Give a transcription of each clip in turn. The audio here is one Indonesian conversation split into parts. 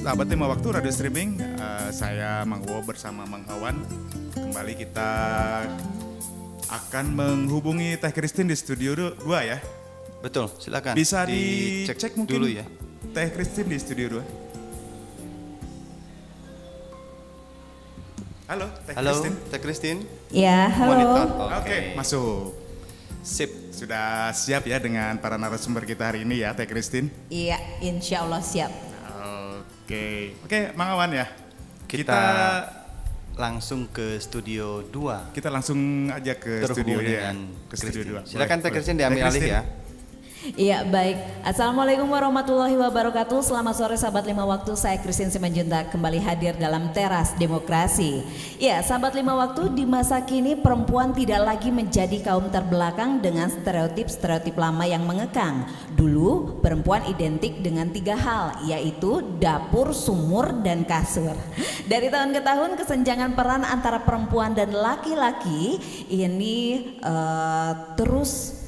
Sahabat Lima Waktu Radio Streaming, saya Mang Wo bersama Mang Awan. Kembali kita akan menghubungi Teh Christine di studio 2 ya. Betul, silakan. Bisa dicek mungkin dulu ya. Teh Christine di studio 2. Halo, Teh Halo, Christine. Teh Christine. Ya, halo. Monitor. Oke, masuk. Sip. Sudah siap ya dengan para narasumber kita hari ini ya, Teh Christine? Iya, insya Allah siap. Oke, Mang Awan ya. Kita langsung ke studio 2. Kita langsung aja ke studio ya. Ke studio 2. Silakan Teh Christine diambil alih ya. Iya, baik. Assalamualaikum warahmatullahi wabarakatuh. Selamat sore sahabat Lima Waktu. Saya Christine Simanjuntak kembali hadir dalam Teras Demokrasi. Ya, sahabat Lima Waktu, di masa kini perempuan tidak lagi menjadi kaum terbelakang dengan stereotip-stereotip lama yang mengekang. Dulu perempuan identik dengan 3 hal, yaitu dapur, sumur, dan kasur. Dari tahun ke tahun kesenjangan peran antara perempuan dan laki-laki ini terus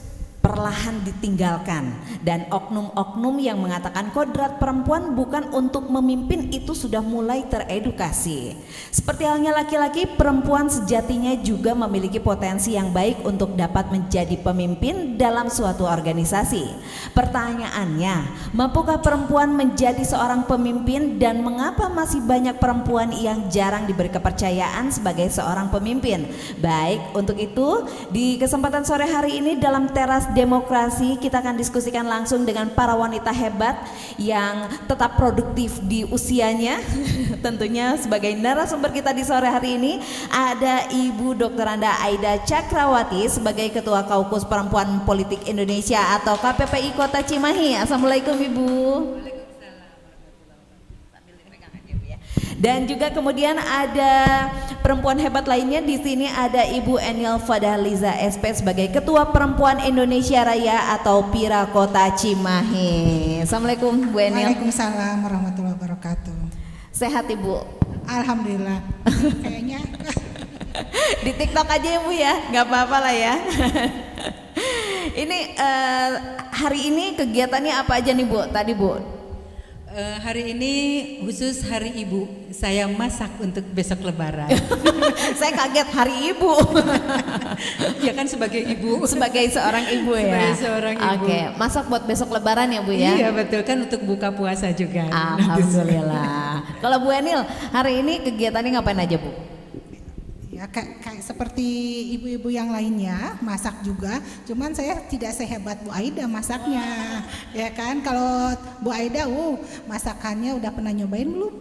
perlahan ditinggalkan, dan oknum-oknum yang mengatakan kodrat perempuan bukan untuk memimpin itu sudah mulai teredukasi. Seperti halnya laki-laki, perempuan sejatinya juga memiliki potensi yang baik untuk dapat menjadi pemimpin dalam suatu organisasi. Pertanyaannya, mampukah perempuan menjadi seorang pemimpin, dan mengapa masih banyak perempuan yang jarang diberi kepercayaan sebagai seorang pemimpin? Baik, untuk itu di kesempatan sore hari ini dalam Teras Demokrasi kita akan diskusikan langsung dengan para wanita hebat yang tetap produktif di usianya. Tentunya sebagai narasumber kita di sore hari ini ada Ibu Dr. Anda Aida Cakrawati sebagai Ketua Kaukus Perempuan Politik Indonesia atau KPPI Kota Cimahi. Assalamualaikum Ibu. Dan juga kemudian ada perempuan hebat lainnya di sini, ada Ibu Enil Fadhaliza SP sebagai Ketua Perempuan Indonesia Raya atau PIRA Kota Cimahi. Assalamualaikum Bu Enil. Waalaikumsalam warahmatullahi wabarakatuh. Sehat Ibu? Alhamdulillah. Kayaknya di TikTok aja ya Bu ya, nggak apa-apa lah ya. Ini hari ini kegiatannya apa aja nih Bu? Tadi Bu? Hari ini khusus Hari Ibu, saya masak untuk besok Lebaran. Saya kaget hari Ibu. Ya kan sebagai ibu. Sebagai seorang ibu ya. Sebagai seorang ibu. Oke, masak buat besok Lebaran ya Bu ya. Iya betul, kan untuk buka puasa juga. Alhamdulillah. Kalau Bu Enil, hari ini kegiatannya ngapain aja Bu? ya kayak seperti ibu-ibu yang lainnya masak juga, cuman saya tidak sehebat Bu Aida masaknya. Ya kan, kalau Bu Aida masakannya udah pernah nyobain belum?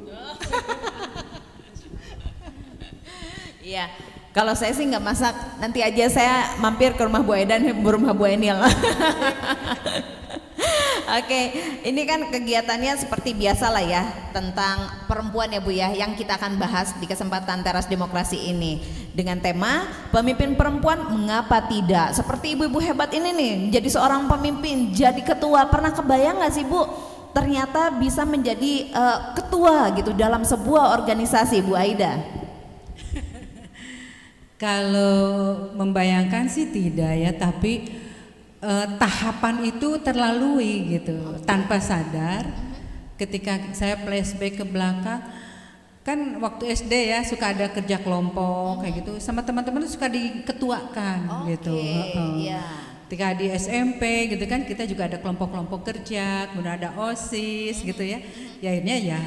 Iya. Kalau saya sih nggak masak, nanti aja saya mampir ke rumah Bu Aida dan ke rumah Bu Enil. Oke, ini kan kegiatannya seperti biasa lah ya, tentang perempuan ya Bu ya, yang kita akan bahas di kesempatan Teras Demokrasi ini dengan tema pemimpin perempuan mengapa tidak. Seperti ibu-ibu hebat ini nih, jadi seorang pemimpin, jadi ketua. Pernah kebayang nggak sih Bu, ternyata bisa menjadi ketua gitu dalam sebuah organisasi, Bu Aida? Kalau membayangkan sih tidak ya, tapi tahapan itu terlalui gitu tanpa sadar. Ketika saya flashback ke belakang, kan waktu SD ya suka ada kerja kelompok kayak gitu, sama teman-teman suka diketuakan gitu. Iya. Ketika di SMP gitu kan kita juga ada kelompok-kelompok kerja, kemudian ada OSIS gitu ya. Ya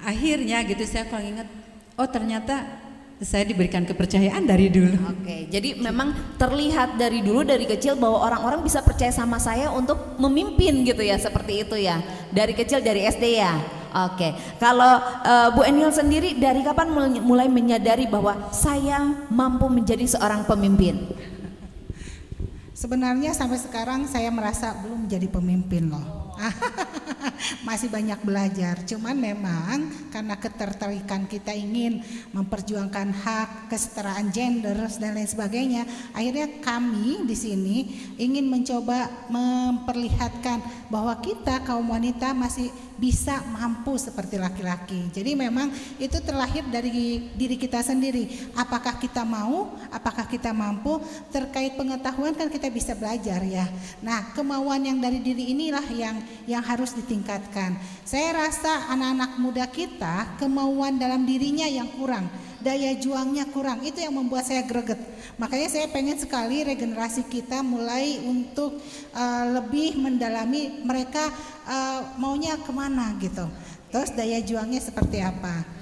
akhirnya gitu saya kalau ingat, oh ternyata saya diberikan kepercayaan dari dulu. Oke, jadi memang terlihat dari dulu, dari kecil bahwa orang-orang bisa percaya sama saya untuk memimpin gitu ya, seperti itu ya. Dari kecil, dari SD ya. Oke, kalau Bu Enil sendiri dari kapan mulai menyadari bahwa saya mampu menjadi seorang pemimpin? Sebenarnya sampai sekarang saya merasa belum jadi pemimpin loh. Masih banyak belajar. Cuman memang karena ketertarikan kita ingin memperjuangkan hak, kesetaraan gender dan lain sebagainya, akhirnya kami di sini ingin mencoba memperlihatkan bahwa kita kaum wanita masih bisa mampu seperti laki-laki. Jadi memang itu terlahir dari diri kita sendiri. Apakah kita mau, apakah kita mampu, terkait pengetahuan kan kita bisa belajar ya. Nah, kemauan yang dari diri inilah yang harus ditingkatkan. Saya rasa anak-anak muda kita kemauan dalam dirinya yang kurang, daya juangnya kurang, itu yang membuat saya greget. Makanya saya pengen sekali regenerasi kita mulai untuk lebih mendalami mereka maunya kemana gitu, terus daya juangnya seperti apa.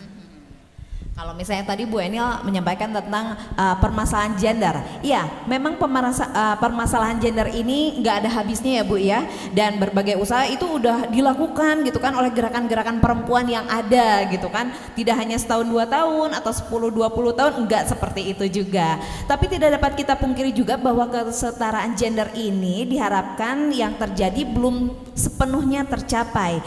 Kalau misalnya tadi Bu Enil menyampaikan tentang permasalahan gender, iya memang permasalahan gender ini nggak ada habisnya ya Bu ya, dan berbagai usaha itu udah dilakukan gitu kan oleh gerakan-gerakan perempuan yang ada gitu kan, tidak hanya setahun 2 tahun atau 10-20 tahun, enggak seperti itu juga. Tapi tidak dapat kita pungkiri juga bahwa kesetaraan gender ini diharapkan yang terjadi belum sepenuhnya tercapai.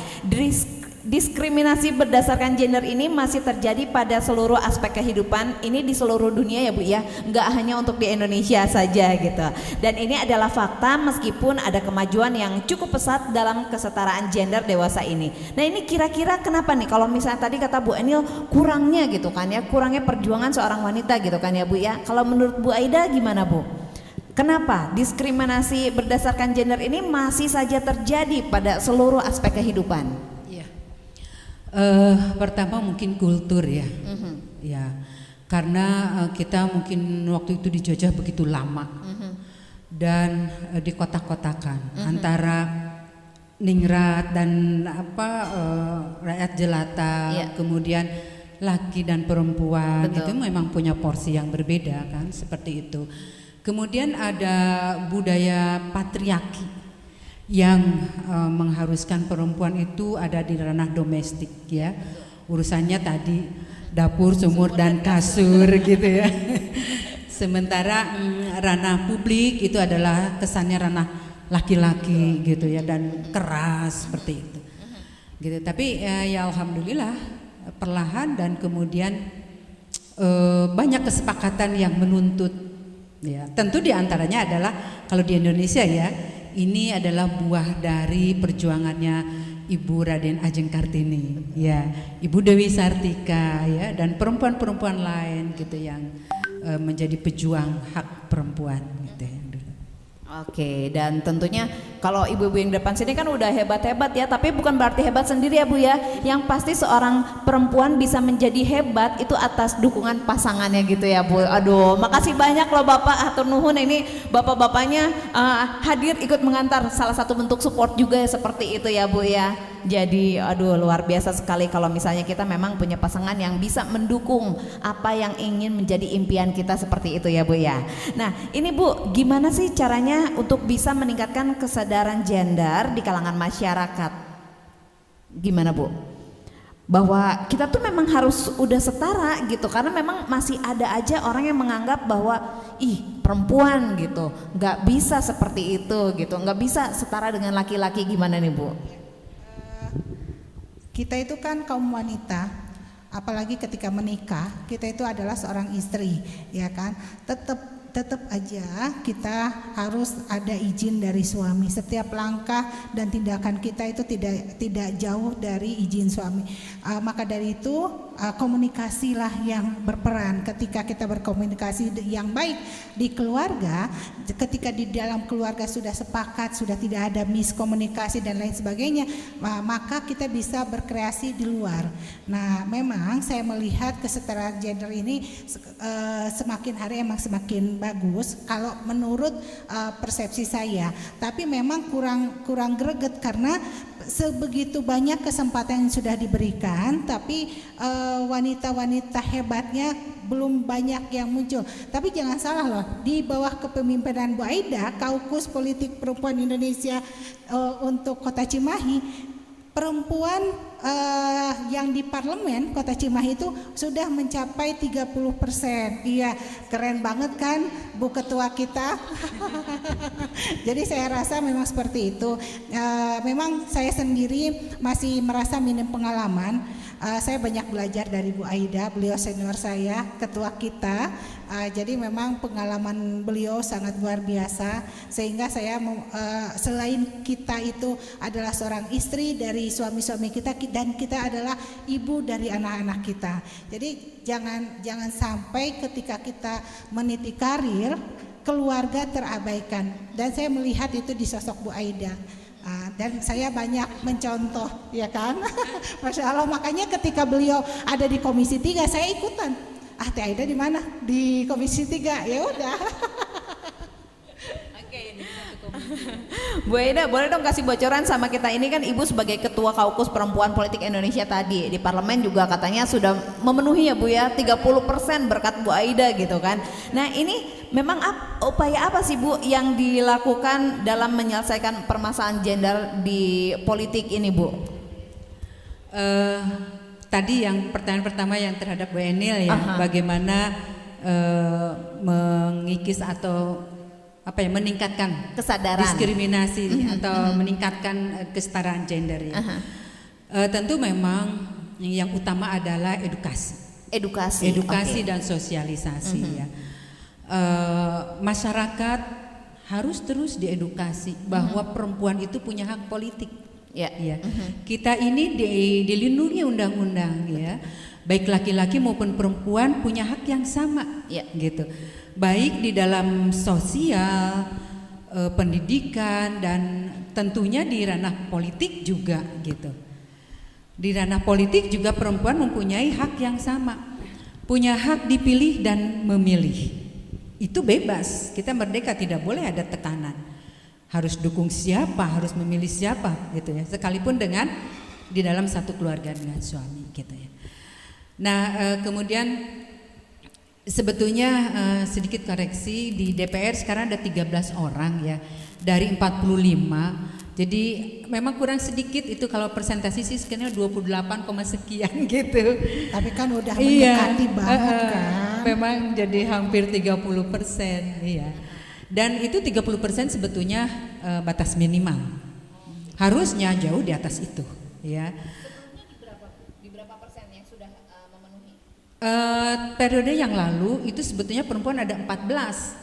Diskriminasi berdasarkan gender ini masih terjadi pada seluruh aspek kehidupan ini di seluruh dunia ya Bu ya, nggak hanya untuk di Indonesia saja gitu. Dan ini adalah fakta meskipun ada kemajuan yang cukup pesat dalam kesetaraan gender dewasa ini. Nah ini kira-kira kenapa nih kalau misalnya tadi kata Bu Enil kurangnya gitu kan ya, kurangnya perjuangan seorang wanita gitu kan ya Bu ya. Kalau menurut Bu Aida gimana Bu? Kenapa diskriminasi berdasarkan gender ini masih saja terjadi pada seluruh aspek kehidupan? Pertama mungkin kultur ya, ya karena kita mungkin waktu itu dijajah begitu lama dan dikotak-kotakan antara ningrat dan rakyat jelata, kemudian laki dan perempuan. Betul. Itu memang punya porsi yang berbeda kan, seperti itu. Kemudian ada budaya patriarki yang mengharuskan perempuan itu ada di ranah domestik ya, urusannya tadi dapur, sumur dan kasur gitu ya. Sementara ranah publik itu adalah kesannya ranah laki-laki gitu ya, dan keras seperti itu gitu. Tapi ya alhamdulillah perlahan dan kemudian banyak kesepakatan yang menuntut ya. Tentu diantaranya adalah kalau di Indonesia ya, ini adalah buah dari perjuangannya Ibu Raden Ajeng Kartini, ya, Ibu Dewi Sartika, ya, dan perempuan-perempuan lain gitu yang menjadi pejuang hak perempuan, gitu ya. Oke, dan tentunya kalau ibu-ibu yang depan sini kan udah hebat-hebat ya, tapi bukan berarti hebat sendiri ya Bu ya. Yang pasti seorang perempuan bisa menjadi hebat itu atas dukungan pasangannya gitu ya Bu. Aduh, makasih banyak loh Bapak, hatur nuhun, ini bapak-bapaknya hadir ikut mengantar, salah satu bentuk support juga ya, seperti itu ya Bu ya. Jadi aduh luar biasa sekali kalau misalnya kita memang punya pasangan yang bisa mendukung apa yang ingin menjadi impian kita, seperti itu ya Bu ya. Nah ini Bu, gimana sih caranya untuk bisa meningkatkan kesadaran gender di kalangan masyarakat? Gimana Bu? Bahwa kita tuh memang harus udah setara gitu, karena memang masih ada aja orang yang menganggap bahwa ih perempuan gitu nggak bisa seperti itu gitu, nggak bisa setara dengan laki-laki. Gimana nih Bu? Kita itu kan kaum wanita, apalagi ketika menikah, kita itu adalah seorang istri, ya kan? Tetap aja kita harus ada izin dari suami. Setiap langkah dan tindakan kita itu tidak jauh dari izin suami. Maka dari itu komunikasilah yang berperan. Ketika kita berkomunikasi yang baik di keluarga, ketika di dalam keluarga sudah sepakat, sudah tidak ada miskomunikasi dan lain sebagainya, maka kita bisa berkreasi di luar. Nah, memang saya melihat kesetaraan gender ini semakin hari emang semakin bagus kalau menurut persepsi saya. Tapi memang kurang greget karena sebegitu banyak kesempatan yang sudah diberikan, tapi wanita-wanita hebatnya belum banyak yang muncul. Tapi jangan salah loh, di bawah kepemimpinan Bu Aida, Kaukus Politik Perempuan Indonesia untuk Kota Cimahi, perempuan yang di parlemen Kota Cimahi itu sudah mencapai 30%. Iya, keren banget kan Bu Ketua kita. Jadi saya rasa memang seperti itu. Memang saya sendiri masih merasa minim pengalaman. Saya banyak belajar dari Bu Aida, beliau senior saya, ketua kita. Jadi memang pengalaman beliau sangat luar biasa, sehingga saya selain kita itu adalah seorang istri dari suami-suami kita, dan kita adalah ibu dari anak-anak kita. Jadi jangan sampai ketika kita meniti karir, keluarga terabaikan. Dan saya melihat itu di sosok Bu Aida. Dan saya banyak mencontoh, ya kan? Masya Allah, makanya ketika beliau ada di Komisi 3 saya ikutan. Teh Aida di mana? Di Komisi 3. Ya udah. Bu Aida, boleh dong kasih bocoran sama kita, ini kan Ibu sebagai Ketua Kaukus Perempuan Politik Indonesia tadi, di parlemen juga katanya sudah memenuhi ya Bu ya, 30% berkat Bu Aida gitu kan. Nah ini memang upaya apa sih Bu yang dilakukan dalam menyelesaikan permasalahan gender di politik ini Bu? Tadi yang pertanyaan pertama yang terhadap Bu Enil ya, bagaimana mengikis atau meningkatkan kesadaran diskriminasi atau meningkatkan kesetaraan gender ya. Tentu memang yang utama adalah edukasi dan sosialisasi ya. Masyarakat harus terus diedukasi bahwa perempuan itu punya hak politik. Ya. Kita ini dilindungi undang-undang ya. Baik laki-laki maupun perempuan punya hak yang sama gitu. Baik di dalam sosial, pendidikan, dan tentunya di ranah politik juga gitu. Di ranah politik juga perempuan mempunyai hak yang sama, punya hak dipilih dan memilih. Itu bebas, kita merdeka, tidak boleh ada tekanan. Harus dukung siapa, harus memilih siapa gitu ya. Sekalipun dengan di dalam satu keluarga dengan suami gitu ya. Nah kemudian sebetulnya sedikit koreksi, di DPR sekarang ada 13 orang ya dari 45. Jadi memang kurang sedikit itu, kalau presentasi sih sekitar 28, sekian gitu. Tapi kan udah mendekati banget kan. Memang jadi hampir 30%, iya. Dan itu 30% sebetulnya batas minimal. Harusnya jauh di atas itu, ya. Di berapa persen yang sudah memenuhi? Periode yang lalu itu sebetulnya perempuan ada 14.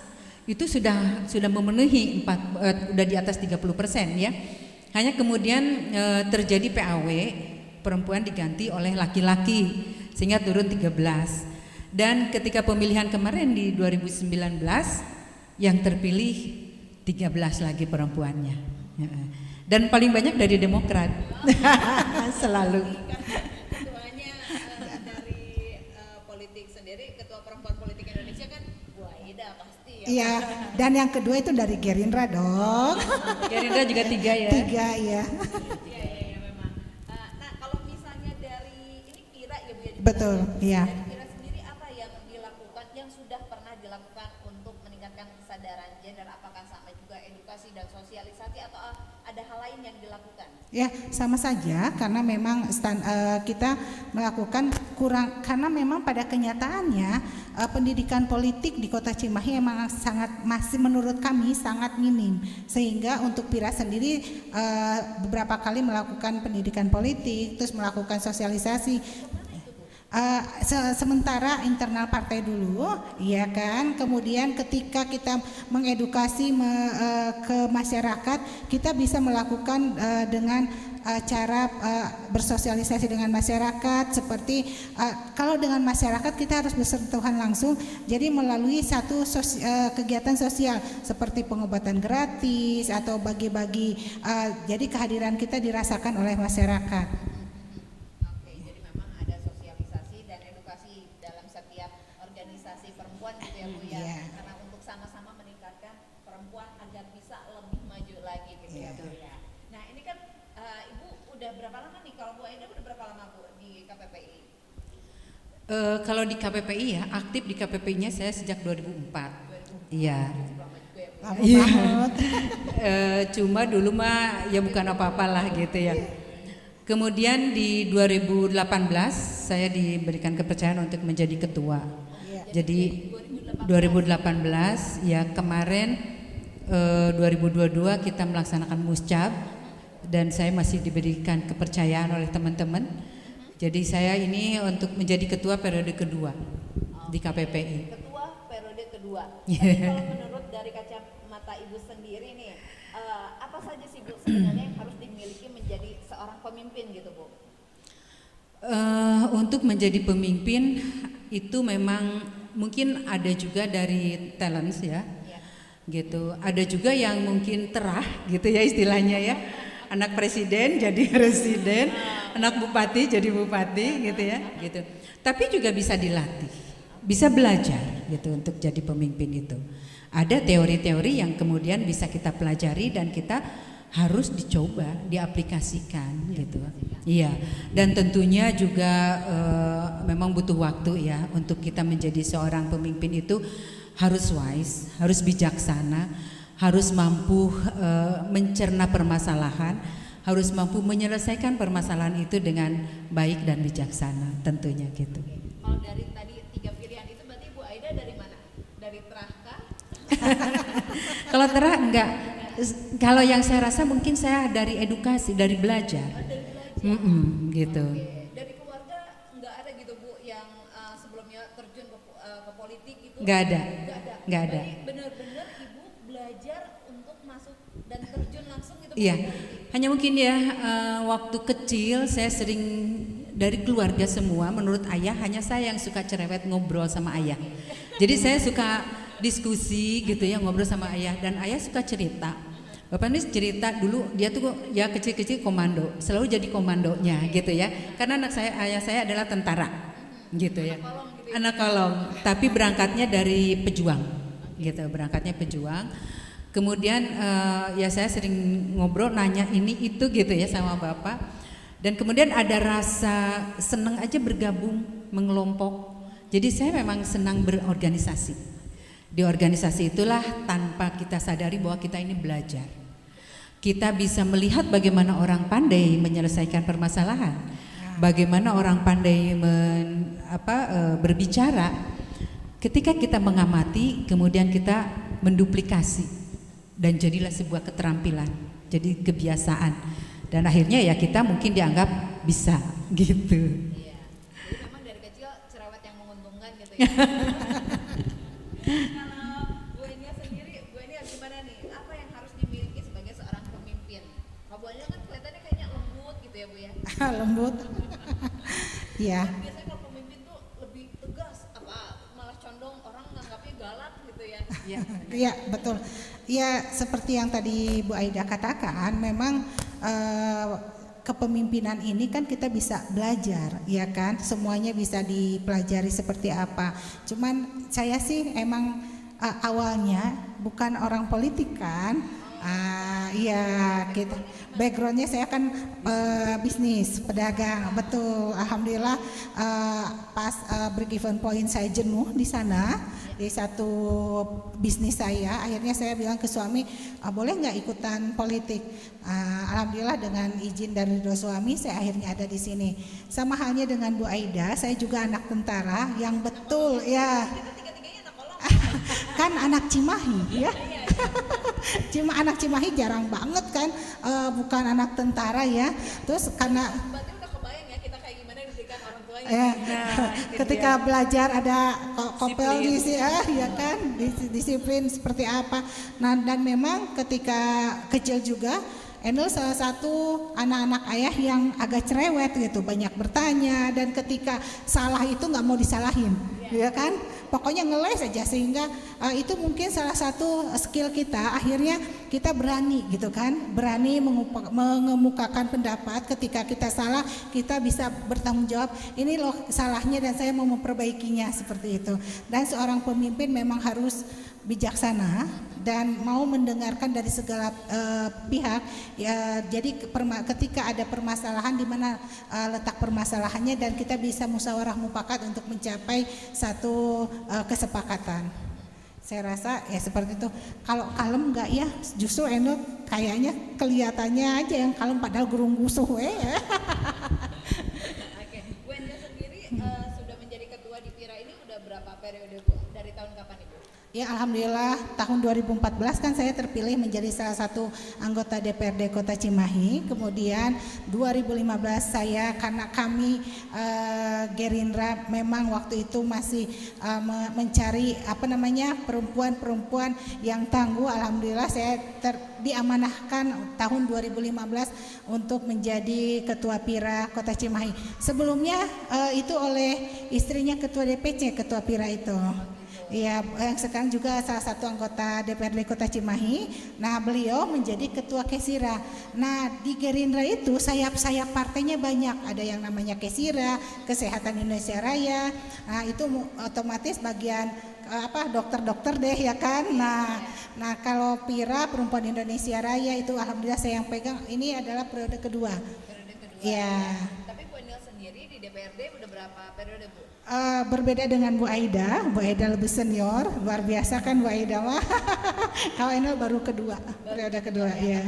Itu sudah memenuhi udah di atas 30% ya. Hanya kemudian terjadi PAW, perempuan diganti oleh laki-laki sehingga turun 13. Dan ketika pemilihan kemarin di 2019 yang terpilih 13 lagi perempuannya. Dan paling banyak dari Demokrat. Selalu. Ketuanya dari politik sendiri, Ketua Perempuan Politik Indonesia kan Bu Aida pasti ya. Iya, dan yang kedua itu dari Gerindra dong. Gerindra juga 3 ya. 3 ya. Iya memang. Nah kalau misalnya dari ini Pira ya Bu ya. Betul, iya. Dari Pira sendiri apa yang dilakukan, yang sudah pernah dilakukan untuk meningkatkan kesadaran gender? Apakah sama juga edukasi dan sosialisasi atau ada hal lain yang dilakukan? Ya sama saja, karena memang kita melakukan kurang, karena memang pada kenyataannya pendidikan politik di Kota Cimahi memang masih menurut kami sangat minim, sehingga untuk Pira sendiri beberapa kali melakukan pendidikan politik, terus melakukan sosialisasi. Sementara internal partai dulu, ya kan. Kemudian ketika kita mengedukasi ke masyarakat, kita bisa melakukan dengan cara bersosialisasi dengan masyarakat. Seperti kalau dengan masyarakat kita harus bersentuhan langsung. Jadi melalui satu kegiatan sosial seperti pengobatan gratis atau bagi-bagi. Jadi kehadiran kita dirasakan oleh masyarakat. Kalau di KPPI ya, aktif di KPPI-nya saya sejak 2004. Iya. Cuma dulu mah ya bukan apa-apalah gitu ya. Kemudian di 2018 saya diberikan kepercayaan untuk menjadi ketua. Jadi 2018 ya kemarin 2022 kita melaksanakan muscab dan saya masih diberikan kepercayaan oleh teman-teman. Jadi saya ini untuk menjadi ketua periode kedua di KPPI. Ketua periode kedua. Tapi kalau menurut dari kacamata Ibu sendiri nih, apa saja sih Bu sebenarnya yang harus dimiliki menjadi seorang pemimpin gitu Bu? Untuk menjadi pemimpin itu memang mungkin ada juga dari talents ya, gitu. Ada juga yang mungkin terah gitu ya istilahnya ya. Anak presiden jadi presiden, anak bupati jadi bupati gitu ya, gitu. Tapi juga bisa dilatih, bisa belajar gitu untuk jadi pemimpin itu. Ada teori-teori yang kemudian bisa kita pelajari dan kita harus dicoba, diaplikasikan gitu. Iya. Dan tentunya juga memang butuh waktu ya untuk kita menjadi seorang pemimpin itu harus wise, harus bijaksana, harus mampu mencerna permasalahan, harus mampu menyelesaikan permasalahan itu dengan baik dan bijaksana tentunya gitu. Kalau dari tadi 3 pilihan itu berarti Bu Aida dari mana? Dari terah kah? Kalau terah enggak. Kalau yang saya rasa mungkin saya dari edukasi, dari belajar. Gitu. Dari keluarga enggak ada gitu Bu yang sebelumnya terjun ke politik gitu? Enggak ada. Enggak ada. Benar-benar Ibu belajar untuk masuk dan terjun langsung gitu? Iya. Hanya mungkin ya waktu kecil saya sering dari keluarga semua menurut ayah hanya saya yang suka cerewet ngobrol sama ayah. Jadi saya suka diskusi gitu ya ngobrol sama ayah dan ayah suka cerita. Bapak ini cerita dulu dia tuh ya kecil-kecil komando, selalu jadi komandonya gitu ya. Karena ayah saya adalah tentara gitu ya. Anak kolong, tapi berangkatnya dari pejuang gitu, berangkatnya pejuang. Kemudian ya saya sering ngobrol nanya ini itu gitu ya sama Bapak. Dan kemudian ada rasa senang aja bergabung, mengelompok. Jadi saya memang senang berorganisasi. Di organisasi itulah tanpa kita sadari bahwa kita ini belajar. Kita bisa melihat bagaimana orang pandai menyelesaikan permasalahan, bagaimana orang pandai berbicara. Ketika kita mengamati, kemudian kita menduplikasi dan jadilah sebuah keterampilan, jadi kebiasaan. Dan akhirnya ya kita mungkin dianggap bisa gitu. Iya. Jadi memang dari kecil cerewet yang menguntungkan gitu ya. Kalau Bu Enia sendiri, Bu Enia gimana nih? Apa yang harus dimiliki sebagai seorang pemimpin? Kalau Bu Enia kan kelihatannya kayaknya lembut gitu ya Bu ya? Lembut. Iya. Biasanya kalau pemimpin tuh lebih tegas, apa malah condong orang nganggapnya galak gitu ya? Iya, betul. Ya seperti yang tadi Bu Aida katakan, memang kepemimpinan ini kan kita bisa belajar, ya kan? Semuanya bisa dipelajari seperti apa. Cuman saya sih emang awalnya bukan orang politik kan. Iya, gitu. Backgroundnya saya kan bisnis, pedagang, betul. Alhamdulillah pas break-even point saya jenuh di sana di satu bisnis saya. Akhirnya saya bilang ke suami, boleh nggak ikutan politik? Alhamdulillah dengan izin dari dua suami, saya akhirnya ada di sini. Sama halnya dengan Bu Aida, saya juga anak tentara yang betul ya. Kan anak Cimahi ya. Anak Cimahi jarang banget kan, bukan anak tentara ya. Terus karena Berarti udah kebayang ya kita kayak gimana didikan orang tuanya. ketika belajar ada kopel di ya kan, disiplin seperti apa. Nah dan memang ketika kecil juga Enul salah satu anak-anak ayah yang agak cerewet gitu, banyak bertanya dan ketika salah itu nggak mau disalahin, ya kan? Pokoknya ngeles aja sehingga itu mungkin salah satu skill kita. Akhirnya kita berani gitu kan, berani mengemukakan pendapat. Ketika kita salah, kita bisa bertanggung jawab. Ini loh salahnya dan saya mau memperbaikinya seperti itu. Dan seorang pemimpin memang harus bijaksana dan mau mendengarkan dari segala pihak ya. Jadi ketika ada permasalahan di mana letak permasalahannya dan kita bisa musyawarah mufakat untuk mencapai satu kesepakatan. Saya rasa ya seperti itu. Kalau kalem enggak ya, justru Enul kayaknya kelihatannya aja yang kalem padahal gurung gusuh periode Bu? Dari tahun kapan Ibu? Ya alhamdulillah tahun 2014 kan saya terpilih menjadi salah satu anggota DPRD Kota Cimahi. Kemudian 2015 saya karena kami Gerindra memang waktu itu masih mencari perempuan-perempuan yang tangguh. Alhamdulillah saya diamanahkan tahun 2015 untuk menjadi Ketua Pira Kota Cimahi. Sebelumnya itu oleh istrinya Ketua DPC, Ketua Pira itu. Ya, yang sekarang juga salah satu anggota DPRD Kota Cimahi. Nah, beliau menjadi Ketua Kesira. Nah, di Gerindra itu sayap-sayap partainya banyak. Ada yang namanya Kesira, Kesehatan Indonesia Raya. Nah, itu otomatis bagian dokter-dokter deh ya kan. Nah, kalau Pira Perempuan Indonesia Raya itu alhamdulillah saya yang pegang. Ini adalah periode kedua. Ya. Tapi Bu Enil sendiri di DPRD udah berapa periode Bu? Berbeda dengan Bu Aida lebih senior, luar biasa kan Bu Aida mah. Kalau Enil baru periode kedua ya.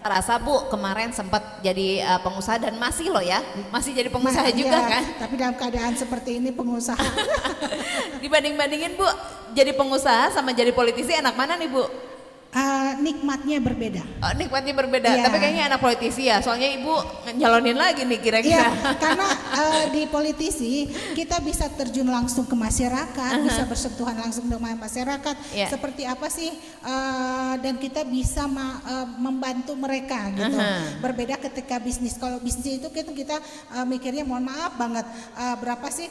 Rasa Bu kemarin sempat jadi pengusaha dan masih loh ya, masih jadi pengusaha juga ya, kan? Tapi dalam keadaan seperti ini pengusaha. Dibanding-bandingin Bu, jadi pengusaha sama jadi politisi enak mana nih Bu? Nikmatnya berbeda. Oh, nikmatnya berbeda, Ya. tapi kayaknya anak politisi ya, soalnya Ibu nyalonin lagi nih kira-kira. Ya, karena di politisi kita bisa terjun langsung ke masyarakat, bisa bersentuhan langsung dengan masyarakat. Ya. Seperti apa sih? Dan kita bisa membantu mereka gitu. Berbeda ketika bisnis. Kalau bisnis itu kita mikirnya mohon maaf banget, berapa sih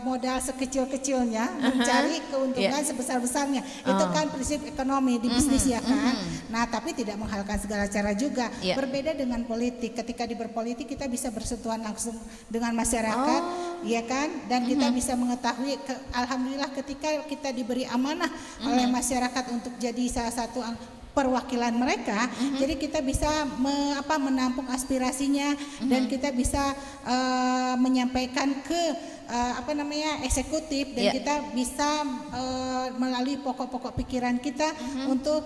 modal sekecil-kecilnya mencari keuntungan sebesar-besarnya. Itu kan prinsip ekonomi di bisnis ya kan. Nah, tapi tidak menghalalkan segala cara juga. Berbeda dengan politik. Ketika di berpolitik kita bisa bersentuhan langsung dengan masyarakat, ya kan? Dan kita bisa mengetahui alhamdulillah ketika kita diberi amanah oleh masyarakat untuk jadi salah satu perwakilan mereka, jadi kita bisa menampung aspirasinya dan kita bisa menyampaikan ke eksekutif dan kita bisa melalui pokok-pokok pikiran kita untuk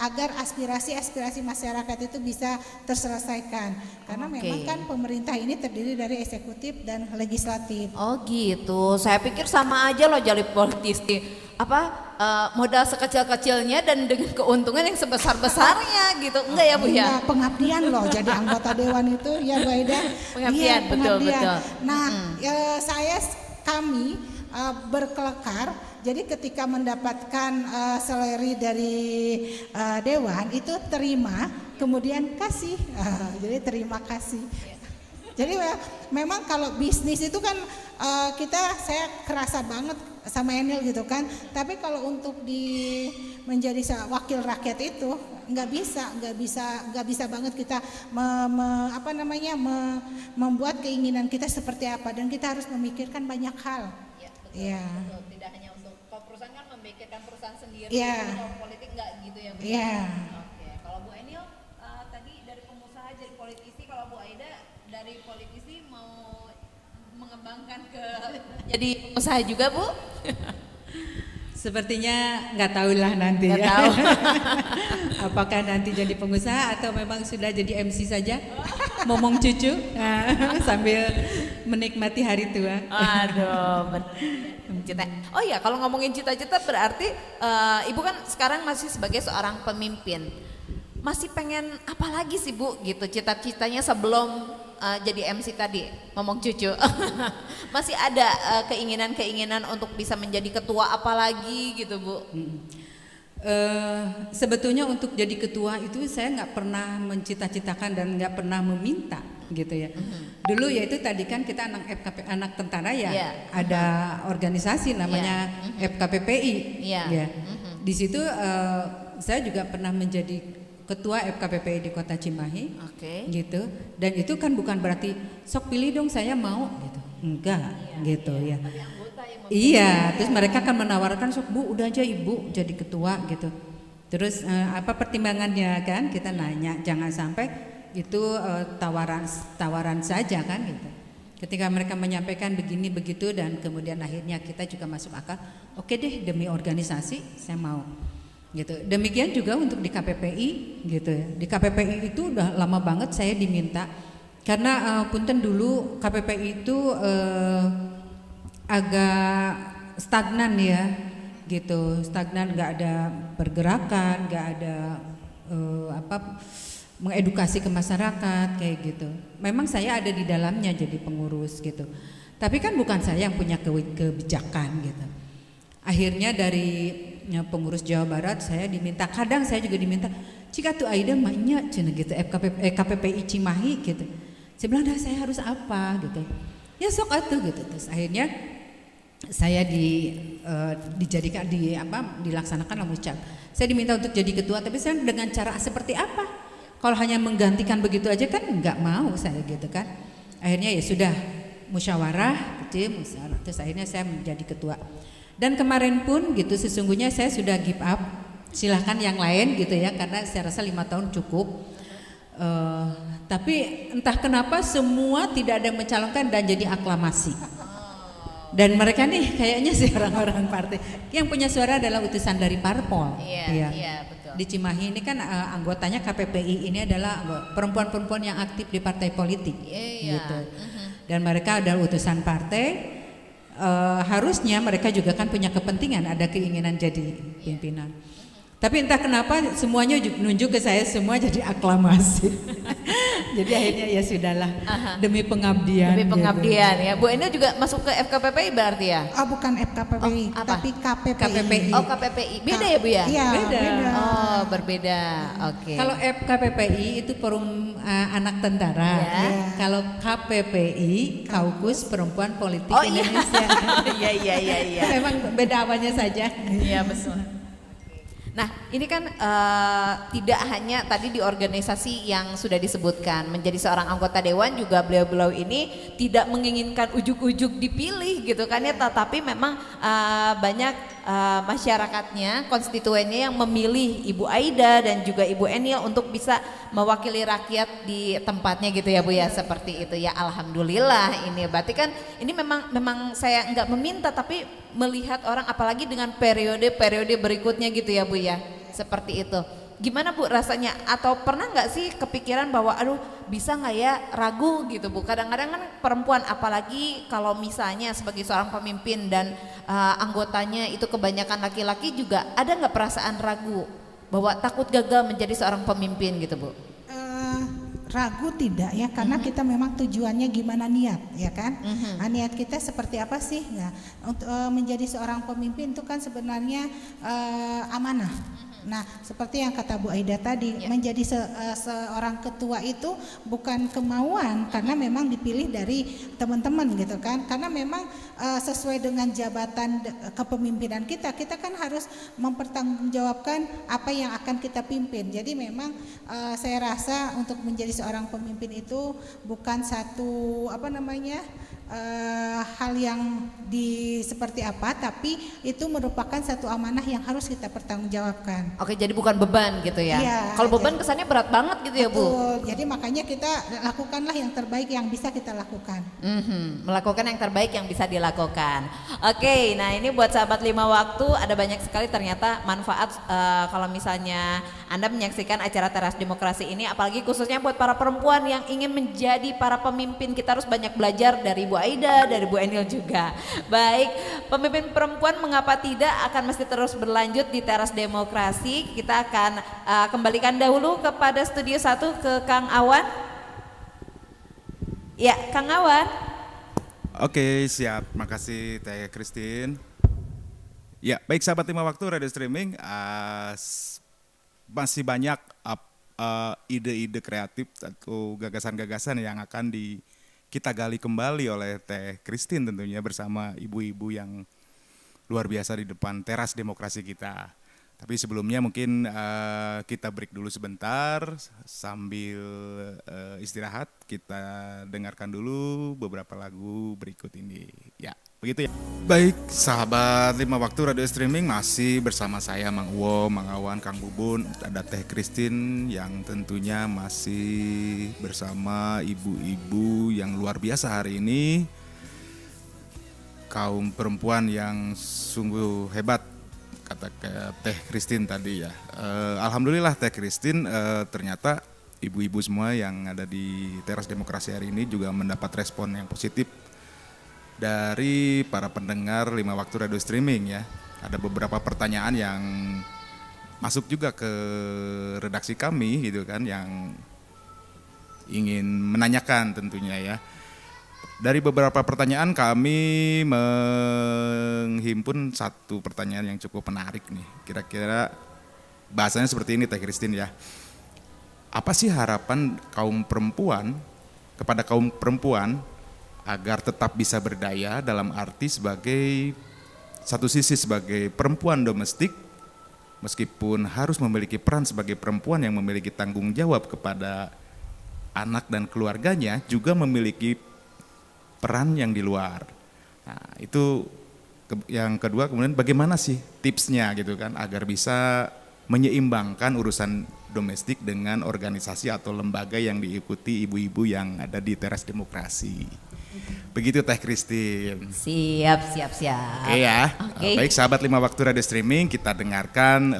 agar aspirasi masyarakat itu bisa terselesaikan karena memang kan pemerintah ini terdiri dari eksekutif dan legislatif. Oh gitu, saya pikir sama aja loh jadi politisi. Modal sekecil-kecilnya dan dengan keuntungan yang sebesar-besarnya gitu. Enggak ya Bu ya? Enggak, pengabdian loh jadi anggota dewan itu ya Bu Aida. Pengabdian, betul. Nah, kami berkelekar. Jadi ketika mendapatkan salary dari dewan itu terima, kemudian kasih. Jadi terima kasih. Jadi memang kalau bisnis itu kan saya kerasa banget sama Enil gitu kan. Tapi kalau untuk menjadi wakil rakyat itu nggak bisa banget kita membuat keinginan kita seperti apa dan kita harus memikirkan banyak hal. Ya, betul. Tidak hanya untuk kalau perusahaan kan memikirkan perusahaan sendiri, kalau politik nggak gitu ya Bu. Iya. Oke, kalau Bu Enil tadi dari pengusaha jadi politisi, kalau Bu Aida dari politisi mau mengembangkan ke jadi pengusaha juga Bu? Sepertinya nggak tahu lah nanti Nggak ya. tahu. Apakah nanti jadi pengusaha atau memang sudah jadi MC saja, momong cucu sambil menikmati hari tua. Aduh, cita. Oh ya, kalau ngomongin cita-cita berarti Ibu kan sekarang masih sebagai seorang pemimpin. Masih pengen apa lagi sih Bu gitu cita-citanya sebelum jadi MC tadi ngomong cucu? Masih ada keinginan-keinginan untuk bisa menjadi ketua apa lagi gitu Bu? Sebetulnya untuk jadi ketua itu saya nggak pernah mencita-citakan dan nggak pernah meminta gitu ya. Dulu ya itu tadi kan kita anak FKP, anak tentara ya, ada organisasi namanya FKPPI. Ya. Di situ saya juga pernah menjadi ketua FKPPI di Kota Cimahi, gitu. Dan itu kan bukan berarti sok pilih dong saya mau gitu, enggak, gitu ya. Iya, terus mereka kan menawarkan sok Bu udah aja Ibu jadi ketua gitu. Terus apa pertimbangannya kan kita nanya, jangan sampai itu tawaran saja kan gitu. Ketika mereka menyampaikan begini begitu dan kemudian akhirnya kita juga masuk akal, oke deh demi organisasi saya mau. Gitu. Demikian juga untuk di KPPI gitu ya. Di KPPI itu udah lama banget saya diminta karena punten dulu KPPI itu agak stagnan ya, gitu, stagnan, nggak ada pergerakan, nggak ada mengedukasi ke masyarakat kayak gitu. Memang saya ada di dalamnya jadi pengurus gitu, tapi kan bukan saya yang punya kebijakan gitu. Akhirnya dari pengurus Jawa Barat saya diminta, kadang saya juga diminta, jika tuh Aida mahnya cina gitu, KPPI Cimahi gitu. Saya bilang, dah saya harus apa gitu. Ya sok atuh gitu. Terus akhirnya saya dijadikan dilaksanakan lamucak. Saya diminta untuk jadi ketua, tapi saya dengan cara seperti apa? Kalau hanya menggantikan begitu aja kan nggak mau saya gitu kan. Akhirnya ya sudah musyawarah, musyawarah. Terus akhirnya saya menjadi ketua. Dan kemarin pun gitu sesungguhnya saya sudah give up. Silahkan yang lain gitu ya, karena saya rasa 5 tahun cukup. Tapi entah kenapa semua tidak ada yang mencalonkan dan jadi aklamasi. Dan mereka nih kayaknya sih orang-orang partai yang punya suara adalah utusan dari parpol. Iya, betul. Di Cimahi ini kan anggotanya KPPI ini adalah perempuan-perempuan yang aktif di partai politik. Gitu. Dan mereka adalah utusan partai. Harusnya mereka juga kan punya kepentingan, ada keinginan jadi pimpinan. Tapi entah kenapa semuanya nunjuk ke saya, semua jadi aklamasi. Jadi akhirnya ya sudahlah, demi pengabdian. Demi pengabdian gitu. ya. Bu Enda juga masuk ke FKPPI berarti ya? Oh bukan FKPPI, apa? tapi KPPI. KPPI. Oh KPPI, beda ya Bu ya? Iya, Beda. Oh berbeda, oke. Kalau KPPI itu Forum Anak Tentara. Ya. Kalau KPPI Kaukus Perempuan Politik Oh iya. Indonesia. Iya. Memang beda awalnya saja. Iya betul. Nah ini kan tidak hanya tadi di organisasi yang sudah disebutkan, menjadi seorang anggota dewan juga beliau-beliau ini tidak menginginkan ujuk-ujuk dipilih gitu kan ya, tetapi memang banyak masyarakatnya, konstituennya yang memilih Ibu Aida dan juga Ibu Enil untuk bisa mewakili rakyat di tempatnya gitu ya Bu ya, seperti itu ya. Alhamdulillah ini berarti kan ini memang saya nggak meminta tapi melihat orang apalagi dengan periode berikutnya gitu ya Bu ya, seperti itu. Gimana Bu rasanya, atau pernah nggak sih kepikiran bahwa aduh bisa nggak ya, ragu gitu Bu? Kadang-kadang kan perempuan apalagi kalau misalnya sebagai seorang pemimpin dan anggotanya itu kebanyakan laki-laki, juga ada nggak perasaan ragu bahwa takut gagal menjadi seorang pemimpin gitu Bu? Ragu tidak ya, karena kita memang tujuannya gimana niat ya kan. Niat kita seperti apa sih ya, untuk menjadi seorang pemimpin itu kan sebenarnya amanah. Nah seperti yang kata Bu Aida tadi, menjadi seorang ketua itu bukan kemauan, karena memang dipilih dari teman-teman gitu kan, karena memang sesuai dengan jabatan kepemimpinan kita kan harus mempertanggungjawabkan apa yang akan kita pimpin. Jadi memang saya rasa untuk menjadi seorang pemimpin itu bukan satu hal yang seperti apa, tapi itu merupakan satu amanah yang harus kita pertanggungjawabkan. Oke, jadi bukan beban gitu ya? Iya, kalau beban kesannya berat banget gitu ya Bu? Betul, jadi makanya kita lakukanlah yang terbaik yang bisa kita lakukan. Melakukan yang terbaik yang bisa dilakukan. Oke, nah ini buat sahabat 5 waktu, ada banyak sekali ternyata manfaat kalau misalnya Anda menyaksikan acara Teras Demokrasi ini, apalagi khususnya buat para perempuan yang ingin menjadi para pemimpin. Kita harus banyak belajar dari Bu Aida, dari Bu Enil juga. Baik, pemimpin perempuan mengapa tidak akan mesti terus berlanjut di Teras Demokrasi. Kita akan kembalikan dahulu kepada studio 1 ke Kang Awan. Ya, Kang Awan. Oke, siap. Makasih Teh Christine. Ya, baik sahabat 5 waktu radio streaming, masih banyak ide-ide kreatif atau gagasan-gagasan yang akan kita gali kembali oleh Teh Christine tentunya bersama ibu-ibu yang luar biasa di depan Teras Demokrasi kita. Tapi sebelumnya mungkin kita break dulu sebentar sambil istirahat, kita dengarkan dulu beberapa lagu berikut ini. Ya, begitu ya. Baik, sahabat 5 waktu radio streaming masih bersama saya Mang Uwo, Mang Awan, Kang Bubun, ada Teh Christine yang tentunya masih bersama ibu-ibu yang luar biasa hari ini. Kaum perempuan yang sungguh hebat, kata Teh Christine tadi ya. Alhamdulillah Teh Christine, ternyata ibu-ibu semua yang ada di Teras Demokrasi hari ini juga mendapat respon yang positif dari para pendengar 5 Waktu Radio Streaming ya. Ada beberapa pertanyaan yang masuk juga ke redaksi kami gitu kan, yang ingin menanyakan tentunya ya. Dari beberapa pertanyaan kami menghimpun satu pertanyaan yang cukup menarik nih. Kira-kira bahasanya seperti ini Teh Christine ya. Apa sih harapan kaum perempuan kepada kaum perempuan agar tetap bisa berdaya, dalam arti sebagai satu sisi sebagai perempuan domestik, meskipun harus memiliki peran sebagai perempuan yang memiliki tanggung jawab kepada anak dan keluarganya, juga memiliki peran yang di luar. Nah, itu yang kedua. Kemudian bagaimana sih tipsnya gitu kan agar bisa menyeimbangkan urusan domestik dengan organisasi atau lembaga yang diikuti ibu-ibu yang ada di Teras Demokrasi. Begitu Teh Christine. Siap. Oke ya. Oke. Baik sahabat 5 Waktu Radio Streaming, kita dengarkan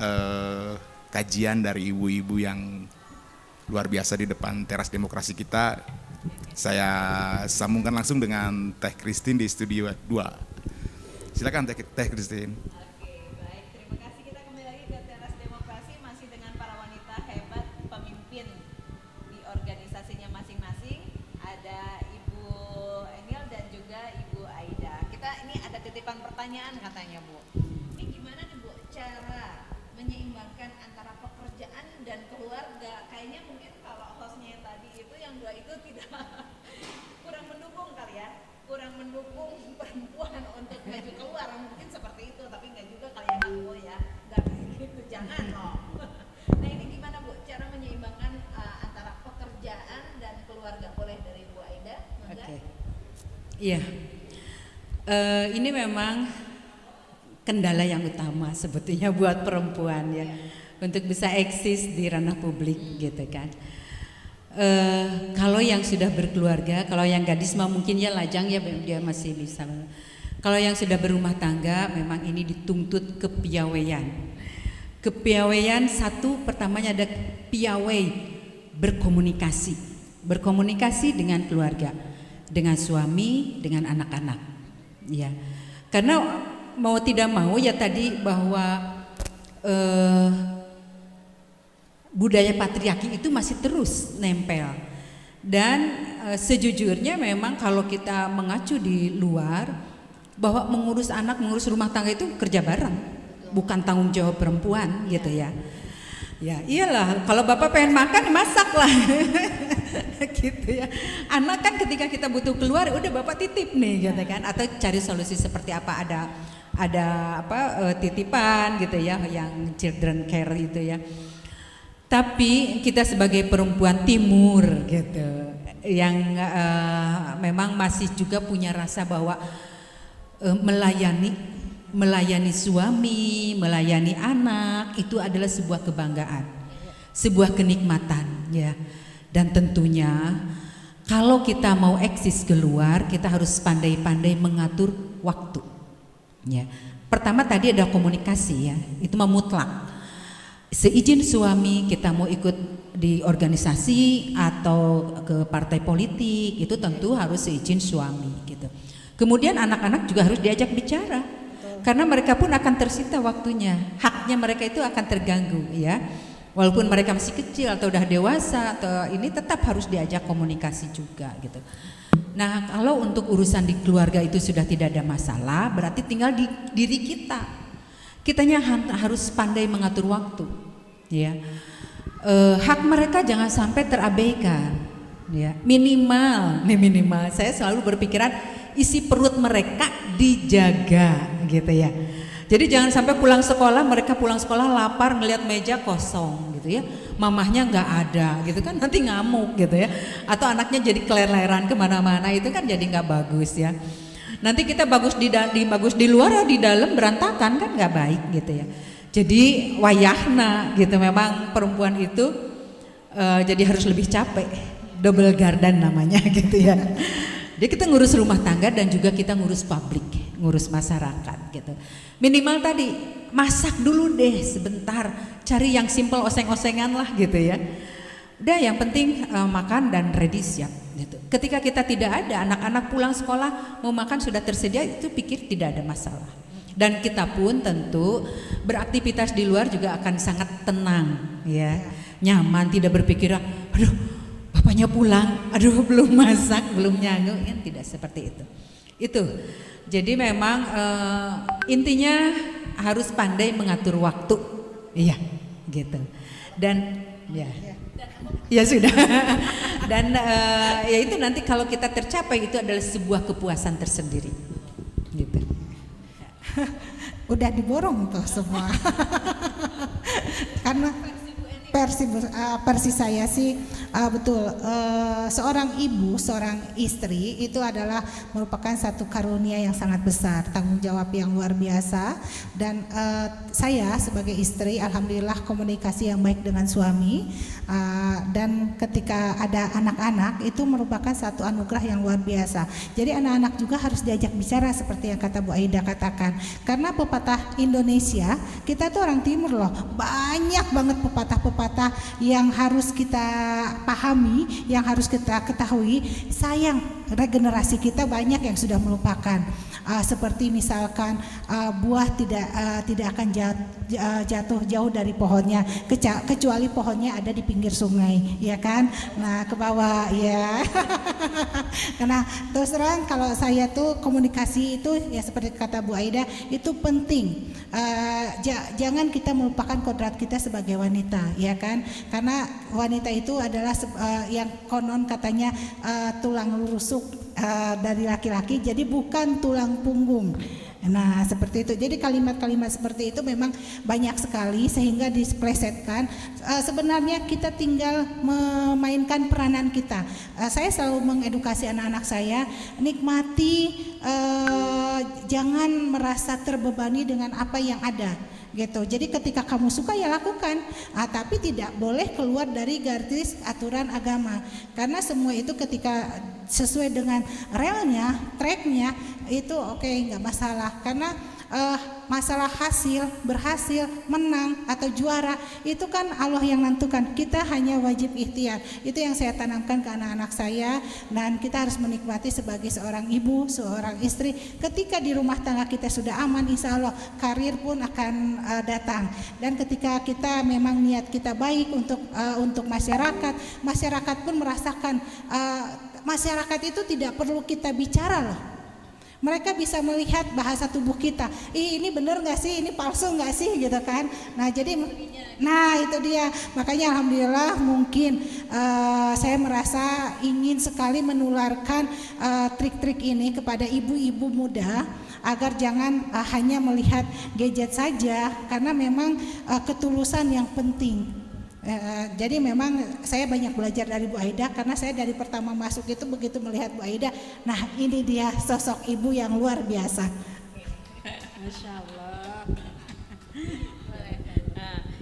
kajian dari ibu-ibu yang luar biasa di depan Teras Demokrasi kita. Saya sambungkan langsung dengan Teh Christine di studio 2. Silakan Teh Christine. Oke, baik. Terima kasih. Kita kembali lagi ke Teras Demokrasi masih dengan para wanita hebat pemimpin di organisasinya masing-masing. Ada Ibu Enil dan juga Ibu Aida. Ini ada titipan pertanyaan katanya Bu. Ini gimana nih Bu cara menyeimbangkan antara pekerjaan dan keluarga? Kayaknya mungkin kalau hostnya yang tadi itu yang dua itu tidak kurang mendukung kali ya, kurang mendukung perempuan untuk maju keluar, mungkin seperti itu, tapi nggak juga kali ya Kang Bu ya, nggak kayak gitu, jangan loh. Nah ini gimana Bu cara menyeimbangkan antara pekerjaan dan keluarga? Boleh dari Bu Aida? Oke. Iya. Ini memang kendala yang utama sebetulnya buat perempuan ya, untuk bisa eksis di ranah publik gitu kan. Kalau yang sudah berkeluarga, kalau yang gadis mah mungkin ya lajang ya, dia masih bisa. Kalau yang sudah berumah tangga memang ini dituntut kepiawaian. Kepiawaian satu pertamanya ada piawai berkomunikasi dengan keluarga, dengan suami, dengan anak-anak. Ya, karena mau tidak mau ya tadi bahwa budaya patriarki itu masih terus nempel. Dan sejujurnya memang kalau kita mengacu di luar bahwa mengurus anak, mengurus rumah tangga itu kerja bareng, bukan tanggung jawab perempuan gitu ya. Ya iyalah, kalau bapak pengen makan masak lah. Gitu ya. Anak kan ketika kita butuh keluar udah bapak titip nih gitu kan, atau cari solusi seperti apa, ada titipan gitu ya, yang children care itu ya. Tapi kita sebagai perempuan timur gitu, yang memang masih juga punya rasa bahwa melayani suami, melayani anak itu adalah sebuah kebanggaan, sebuah kenikmatan ya. Dan tentunya kalau kita mau eksis keluar, kita harus pandai-pandai mengatur waktu ya. Pertama tadi ada komunikasi ya, itu mah mutlak. Seizin suami kita mau ikut di organisasi atau ke partai politik, itu tentu harus seizin suami gitu. Kemudian anak-anak juga harus diajak bicara, karena mereka pun akan tersita waktunya, haknya mereka itu akan terganggu ya. Walaupun mereka masih kecil atau udah dewasa atau ini, tetap harus diajak komunikasi juga gitu. Nah kalau untuk urusan di keluarga itu sudah tidak ada masalah, berarti tinggal di diri kita. Kitanya harus pandai mengatur waktu ya. Hak mereka jangan sampai terabaikan ya. Minimal saya selalu berpikiran isi perut mereka dijaga gitu ya. Jadi jangan sampai pulang sekolah lapar ngelihat meja kosong gitu ya, mamahnya nggak ada gitu kan, nanti ngamuk gitu ya, atau anaknya jadi keleleran kemana-mana, itu kan jadi nggak bagus ya. Nanti kita bagus di luar, di dalam berantakan kan nggak baik gitu ya. Jadi wayahna gitu, memang perempuan itu jadi harus lebih capek, double garden namanya gitu ya. Jadi kita ngurus rumah tangga dan juga kita ngurus publik, ngurus masyarakat gitu. Minimal tadi masak dulu deh sebentar, cari yang simple oseng-osengan lah gitu ya. Udah yang penting makan dan ready siap. gitu. Ketika kita tidak ada, anak-anak pulang sekolah mau makan sudah tersedia, itu pikir tidak ada masalah. Dan kita pun tentu beraktivitas di luar juga akan sangat tenang, ya, nyaman, tidak berpikir, aduh bapaknya pulang, aduh belum masak, belum nyanggu, kan tidak seperti itu. Itu, jadi memang intinya harus pandai mengatur waktu, iya, gitu. Dan ya sudah. Dan ya itu nanti kalau kita tercapai itu adalah sebuah kepuasan tersendiri, gitu. Udah diborong tuh semua. Karena versi saya sih betul, seorang ibu, seorang istri itu adalah merupakan satu karunia yang sangat besar, tanggung jawab yang luar biasa. Dan saya sebagai istri alhamdulillah komunikasi yang baik dengan suami, dan ketika ada anak-anak itu merupakan satu anugerah yang luar biasa. Jadi anak-anak juga harus diajak bicara seperti yang kata Bu Aida katakan, karena pepatah Indonesia, kita tuh orang timur loh, banyak banget pepatah-pepatah yang harus kita pahami, yang harus kita ketahui. Sayang regenerasi kita banyak yang sudah melupakan. Seperti misalkan buah tidak akan jatuh jauh dari pohonnya kecuali pohonnya ada di pinggir sungai, ya kan? Nah, ke bawah ya. Karena terus terang kalau saya tuh komunikasi itu ya seperti kata Bu Aida itu penting. Jangan kita melupakan kodrat kita sebagai wanita, ya kan? Karena wanita itu adalah yang konon katanya tulang rusuk dari laki-laki, jadi bukan tulang punggung. Nah seperti itu, jadi kalimat-kalimat seperti itu memang banyak sekali sehingga diplesetkan. Sebenarnya kita tinggal memainkan peranan kita. Saya selalu mengedukasi anak-anak saya, nikmati, jangan merasa terbebani dengan apa yang ada gitu. Jadi ketika kamu suka ya lakukan, tapi tidak boleh keluar dari garis aturan agama, karena semua itu ketika sesuai dengan relnya, tracknya itu oke, nggak masalah. Karena masalah hasil, berhasil, menang atau juara itu kan Allah yang nentukan. Kita hanya wajib ikhtiar. Itu yang saya tanamkan ke anak-anak saya, dan kita harus menikmati sebagai seorang ibu, seorang istri. Ketika di rumah tangga kita sudah aman, insya Allah karir pun akan datang. Dan ketika kita memang niat kita baik untuk masyarakat pun merasakan. Masyarakat itu tidak perlu kita bicara loh. Mereka bisa melihat bahasa tubuh kita. Ini benar nggak sih? Ini palsu nggak sih? Gitu kan? Nah jadi, nah itu dia. Makanya alhamdulillah mungkin saya merasa ingin sekali menularkan trik-trik ini kepada ibu-ibu muda agar jangan hanya melihat gadget saja, karena memang ketulusan yang penting. Jadi memang saya banyak belajar dari Bu Aida, karena saya dari pertama masuk itu begitu melihat Bu Aida, nah ini dia sosok ibu yang luar biasa. Masya Allah.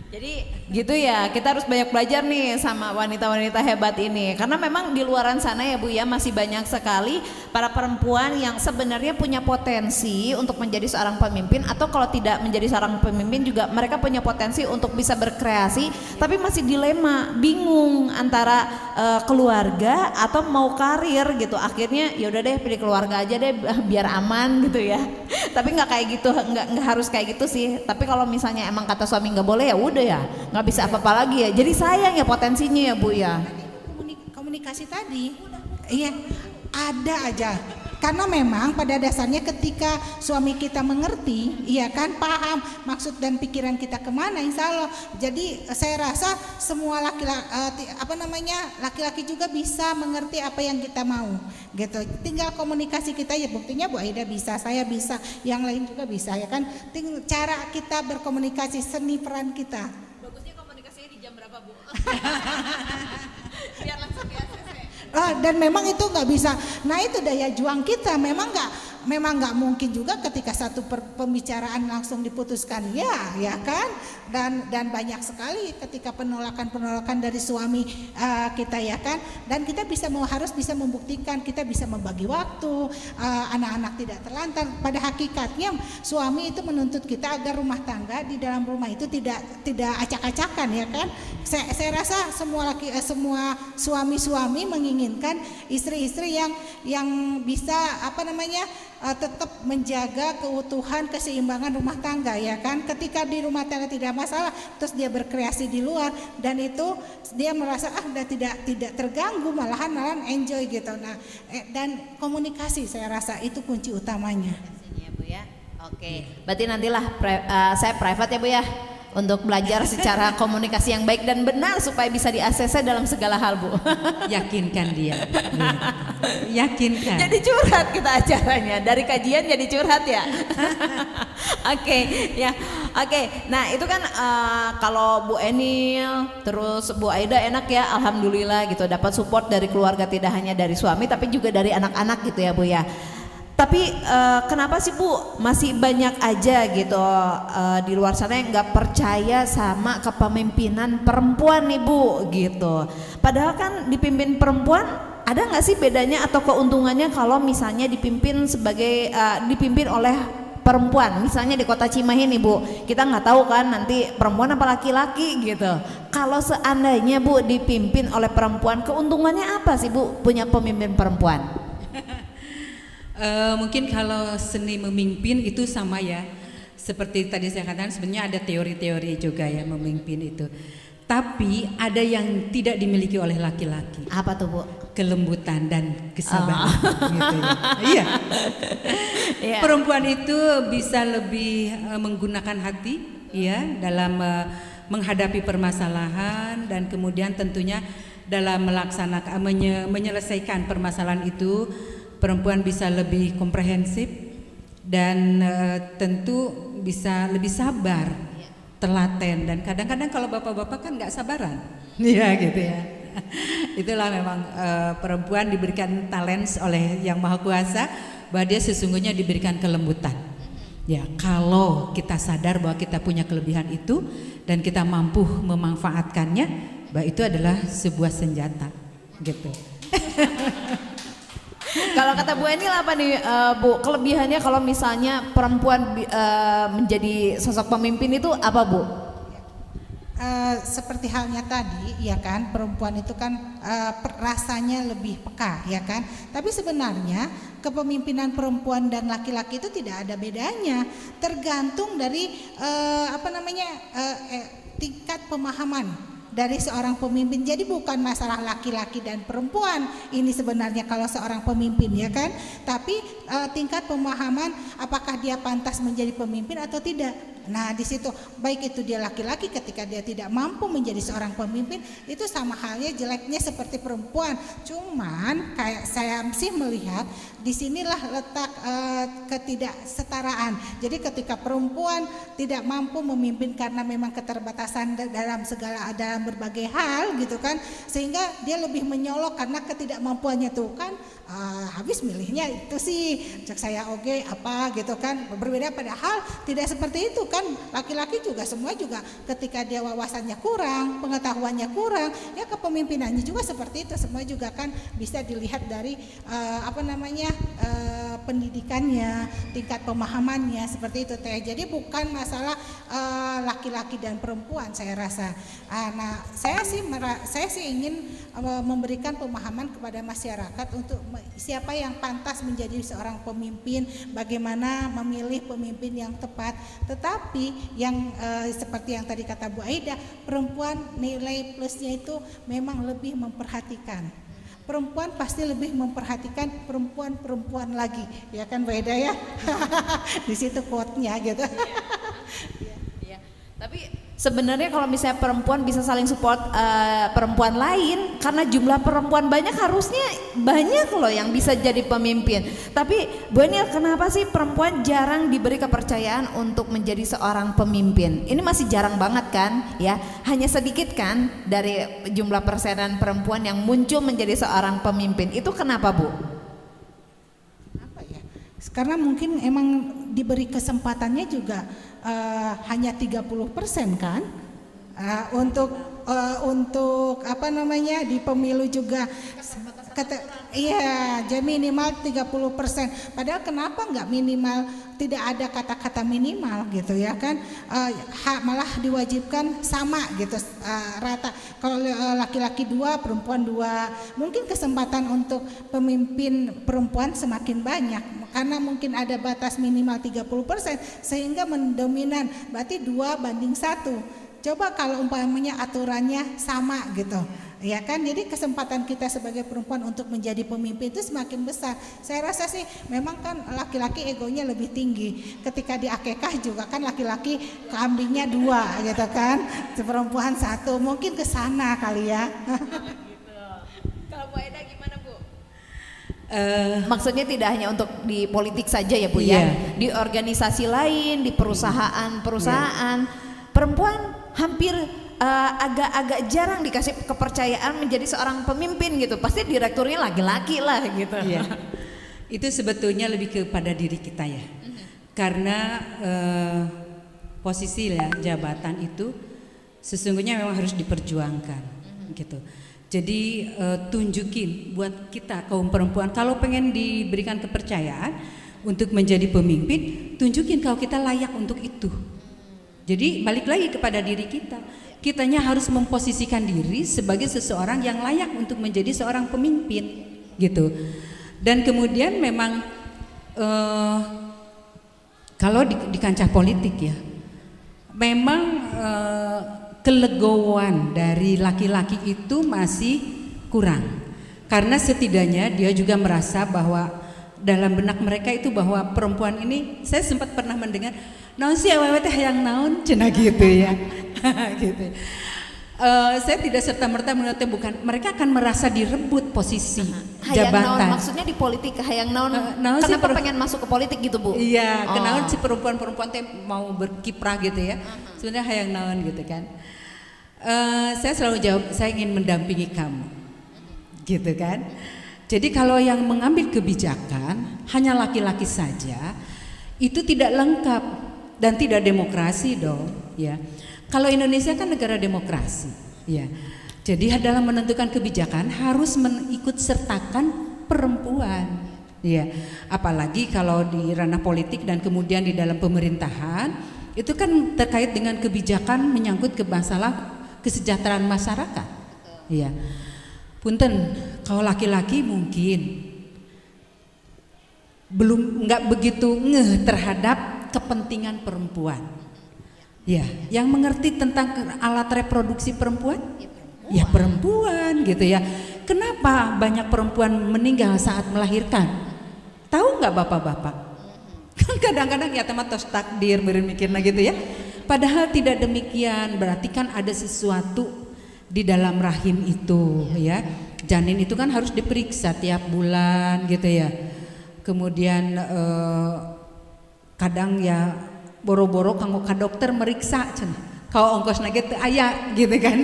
Jadi gitu ya, kita harus banyak belajar nih sama wanita-wanita hebat ini, karena memang di luaran sana ya Bu ya masih banyak sekali para perempuan yang sebenarnya punya potensi untuk menjadi seorang pemimpin, atau kalau tidak menjadi seorang pemimpin juga mereka punya potensi untuk bisa berkreasi, tapi masih dilema, bingung antara keluarga atau mau karir gitu. Akhirnya ya udah deh pilih keluarga aja deh biar aman gitu ya. Tapi nggak kayak gitu, nggak harus kayak gitu sih. Tapi kalau misalnya emang kata suami nggak boleh ya udah ya, nggak bisa apa-apa lagi ya. Jadi sayang ya potensinya ya Bu ya. Komunikasi tadi, iya ada aja. Karena memang pada dasarnya ketika suami kita mengerti, iya kan, paham maksud dan pikiran kita kemana, insya Allah. Jadi saya rasa semua laki-laki juga bisa mengerti apa yang kita mau, gitu. Tinggal komunikasi kita ya, buktinya Bu Aida bisa, saya bisa, yang lain juga bisa, ya kan. Tinggal cara kita berkomunikasi, seni peran kita. Bagusnya komunikasinya di jam berapa Bu? Biar langsung ya. Dan memang itu nggak bisa. Nah itu daya juang kita, memang memang nggak mungkin juga ketika satu pembicaraan langsung diputuskan ya kan, dan banyak sekali ketika penolakan dari suami kita ya kan, dan kita harus bisa membuktikan, kita bisa membagi waktu, anak-anak tidak terlantar. Pada hakikatnya suami itu menuntut kita agar rumah tangga di dalam rumah itu tidak acak-acakan ya kan. Saya rasa semua suami-suami menginginkan istri-istri yang bisa tetap menjaga keutuhan keseimbangan rumah tangga ya kan. Ketika di rumah tangga tidak masalah, terus dia berkreasi di luar dan itu dia merasa tidak terganggu, malahan enjoy gitu. Nah, dan komunikasi saya rasa itu kunci utamanya. Ya, Bu ya. Oke. Berarti nantilah saya private ya Bu ya, untuk belajar secara komunikasi yang baik dan benar supaya bisa di-ACC dalam segala hal Bu. Yakinkan dia. Yakinkan. Jadi curhat kita acaranya, dari kajian jadi curhat ya. Oke, ya. Oke. Nah, itu kan kalau Bu Enil terus Bu Aida enak ya, alhamdulillah gitu, dapat support dari keluarga, tidak hanya dari suami tapi juga dari anak-anak gitu ya Bu ya. Tapi kenapa sih Bu masih banyak aja gitu di luar sana yang nggak percaya sama kepemimpinan perempuan nih Bu gitu. Padahal kan dipimpin perempuan, ada nggak sih bedanya atau keuntungannya kalau misalnya dipimpin oleh perempuan, misalnya di kota Cimahi nih Bu, kita nggak tahu kan nanti perempuan apa laki-laki gitu. Kalau seandainya Bu dipimpin oleh perempuan, keuntungannya apa sih Bu punya pemimpin perempuan? Mungkin kalau seni memimpin itu sama ya, seperti tadi saya katakan sebenarnya ada teori-teori juga ya memimpin itu. Tapi ada yang tidak dimiliki oleh laki-laki. Apa tuh Bu? Kelembutan dan kesabaran gitu ya. Iya. Yeah. Perempuan itu bisa lebih menggunakan hati ya dalam menghadapi permasalahan, dan kemudian tentunya dalam melaksanakan menyelesaikan permasalahan itu perempuan bisa lebih komprehensif dan tentu bisa lebih sabar, telaten, dan kadang-kadang kalau bapak-bapak kan nggak sabaran, ya gitu ya. Itulah memang perempuan diberikan talent oleh Yang Maha Kuasa bahwa dia sesungguhnya diberikan kelembutan. Ya, kalau kita sadar bahwa kita punya kelebihan itu dan kita mampu memanfaatkannya, bahwa itu adalah sebuah senjata, gitu. Kalau kata Bu Enil apa nih Bu, kelebihannya kalau misalnya perempuan menjadi sosok pemimpin itu apa Bu? Seperti halnya tadi ya kan, perempuan itu kan rasanya lebih peka ya kan. Tapi sebenarnya kepemimpinan perempuan dan laki-laki itu tidak ada bedanya, tergantung dari tingkat pemahaman dari seorang pemimpin. Jadi bukan masalah laki-laki dan perempuan ini sebenarnya kalau seorang pemimpin ya kan, tapi tingkat pemahaman apakah dia pantas menjadi pemimpin atau tidak. Nah di situ baik itu dia laki-laki ketika dia tidak mampu menjadi seorang pemimpin, itu sama halnya jeleknya seperti perempuan. Cuman kayak saya sih melihat disinilah letak ketidaksetaraan. Jadi ketika perempuan tidak mampu memimpin karena memang keterbatasan dalam berbagai hal gitu kan, sehingga dia lebih menyolok karena ketidakmampuannya tuh kan, habis milihnya itu sih cek saya oke apa gitu kan, berbeda. Padahal tidak seperti itu kan, laki-laki juga semua juga ketika dia wawasannya kurang, pengetahuannya kurang, ya kepemimpinannya juga seperti itu. Semua juga kan bisa dilihat dari pendidikannya, tingkat pemahamannya seperti itu teh. Jadi bukan masalah laki-laki dan perempuan saya rasa. Nah saya sih ingin memberikan pemahaman kepada masyarakat untuk siapa yang pantas menjadi seorang pemimpin, bagaimana memilih pemimpin yang tepat. Tetapi yang seperti yang tadi kata Bu Aida, perempuan nilai plusnya itu memang lebih memperhatikan. Perempuan pasti lebih memperhatikan perempuan lagi, ya kan Bu Aida ya? Di situ quote-nya gitu. Iya. Tapi sebenarnya kalau misalnya perempuan bisa saling support perempuan lain, karena jumlah perempuan banyak, harusnya banyak loh yang bisa jadi pemimpin. Tapi Bu Enil, kenapa sih perempuan jarang diberi kepercayaan untuk menjadi seorang pemimpin? Ini masih jarang banget kan ya, hanya sedikit kan dari jumlah persenan perempuan yang muncul menjadi seorang pemimpin. Itu kenapa Bu? Karena mungkin emang diberi kesempatannya juga hanya 30% kan, untuk apa namanya di pemilu juga. Iya, jadi minimal 30%. Padahal kenapa nggak minimal, tidak ada kata-kata minimal gitu ya kan, malah diwajibkan sama gitu, rata. Kalau laki-laki 2, perempuan 2, mungkin kesempatan untuk pemimpin perempuan semakin banyak karena mungkin ada batas minimal 30% sehingga mendominan, berarti 2:1. Coba kalau umpamanya aturannya sama gitu, ya kan, jadi kesempatan kita sebagai perempuan untuk menjadi pemimpin itu semakin besar. Saya rasa sih memang kan laki-laki egonya lebih tinggi, ketika di akekah juga kan laki-laki kambingnya 2 gitu kan, perempuan 1, mungkin ke sana kali ya. Kalau Bu Aida gimana Bu? Maksudnya tidak hanya untuk di politik saja ya Bu ya, di organisasi lain, di perusahaan-perusahaan, perempuan hampir agak-agak jarang dikasih kepercayaan menjadi seorang pemimpin gitu. Pasti direkturnya laki-laki lah gitu. Iya. Itu sebetulnya lebih kepada diri kita ya. Karena posisi ya, jabatan itu sesungguhnya memang harus diperjuangkan gitu. Jadi tunjukin buat kita kaum perempuan, kalau pengen diberikan kepercayaan untuk menjadi pemimpin, tunjukin kalau kita layak untuk itu. Jadi balik lagi kepada diri kita. Kitanya harus memposisikan diri sebagai seseorang yang layak untuk menjadi seorang pemimpin gitu. Dan kemudian memang kalau di kancah politik ya, memang kelegowoan dari laki-laki itu masih kurang. Karena setidaknya dia juga merasa bahwa dalam benak mereka itu bahwa perempuan ini, saya sempat pernah mendengar, naon sih awewe teh hayang naon cenah gitu ya. Gitu. Saya tidak serta-merta menurutnya bukan, mereka akan merasa direbut posisi jabatan. Naon, maksudnya di politik hayang naon, kenapa pengen masuk ke politik gitu Bu? Iya, kenaon si perempuan-perempuan teh mau berkiprah gitu ya. Sebenarnya hayang naon gitu kan. Saya selalu jawab, saya ingin mendampingi kamu, gitu kan. Jadi kalau yang mengambil kebijakan hanya laki-laki saja, itu tidak lengkap dan tidak demokrasi dong, ya. Kalau Indonesia kan negara demokrasi, ya. Jadi dalam menentukan kebijakan harus mengikut sertakan perempuan, ya. Apalagi kalau di ranah politik dan kemudian di dalam pemerintahan, itu kan terkait dengan kebijakan menyangkut ke masalah kesejahteraan masyarakat, ya. Punten, kalau laki-laki mungkin nggak begitu ngeh terhadap kepentingan perempuan. Ya, yang mengerti tentang alat reproduksi perempuan, ya perempuan gitu ya. Kenapa banyak perempuan meninggal saat melahirkan? Tahu nggak bapak-bapak? Kan kadang-kadang ya teman tos takdir mikirna gitu ya. Padahal tidak demikian, berarti kan ada sesuatu di dalam rahim itu ya. Janin itu kan harus diperiksa tiap bulan gitu ya. Kemudian kadang ya boro-boro kanggo ka dokter meriksa cenah. Kalau ongkosna gitu aya gitu kan.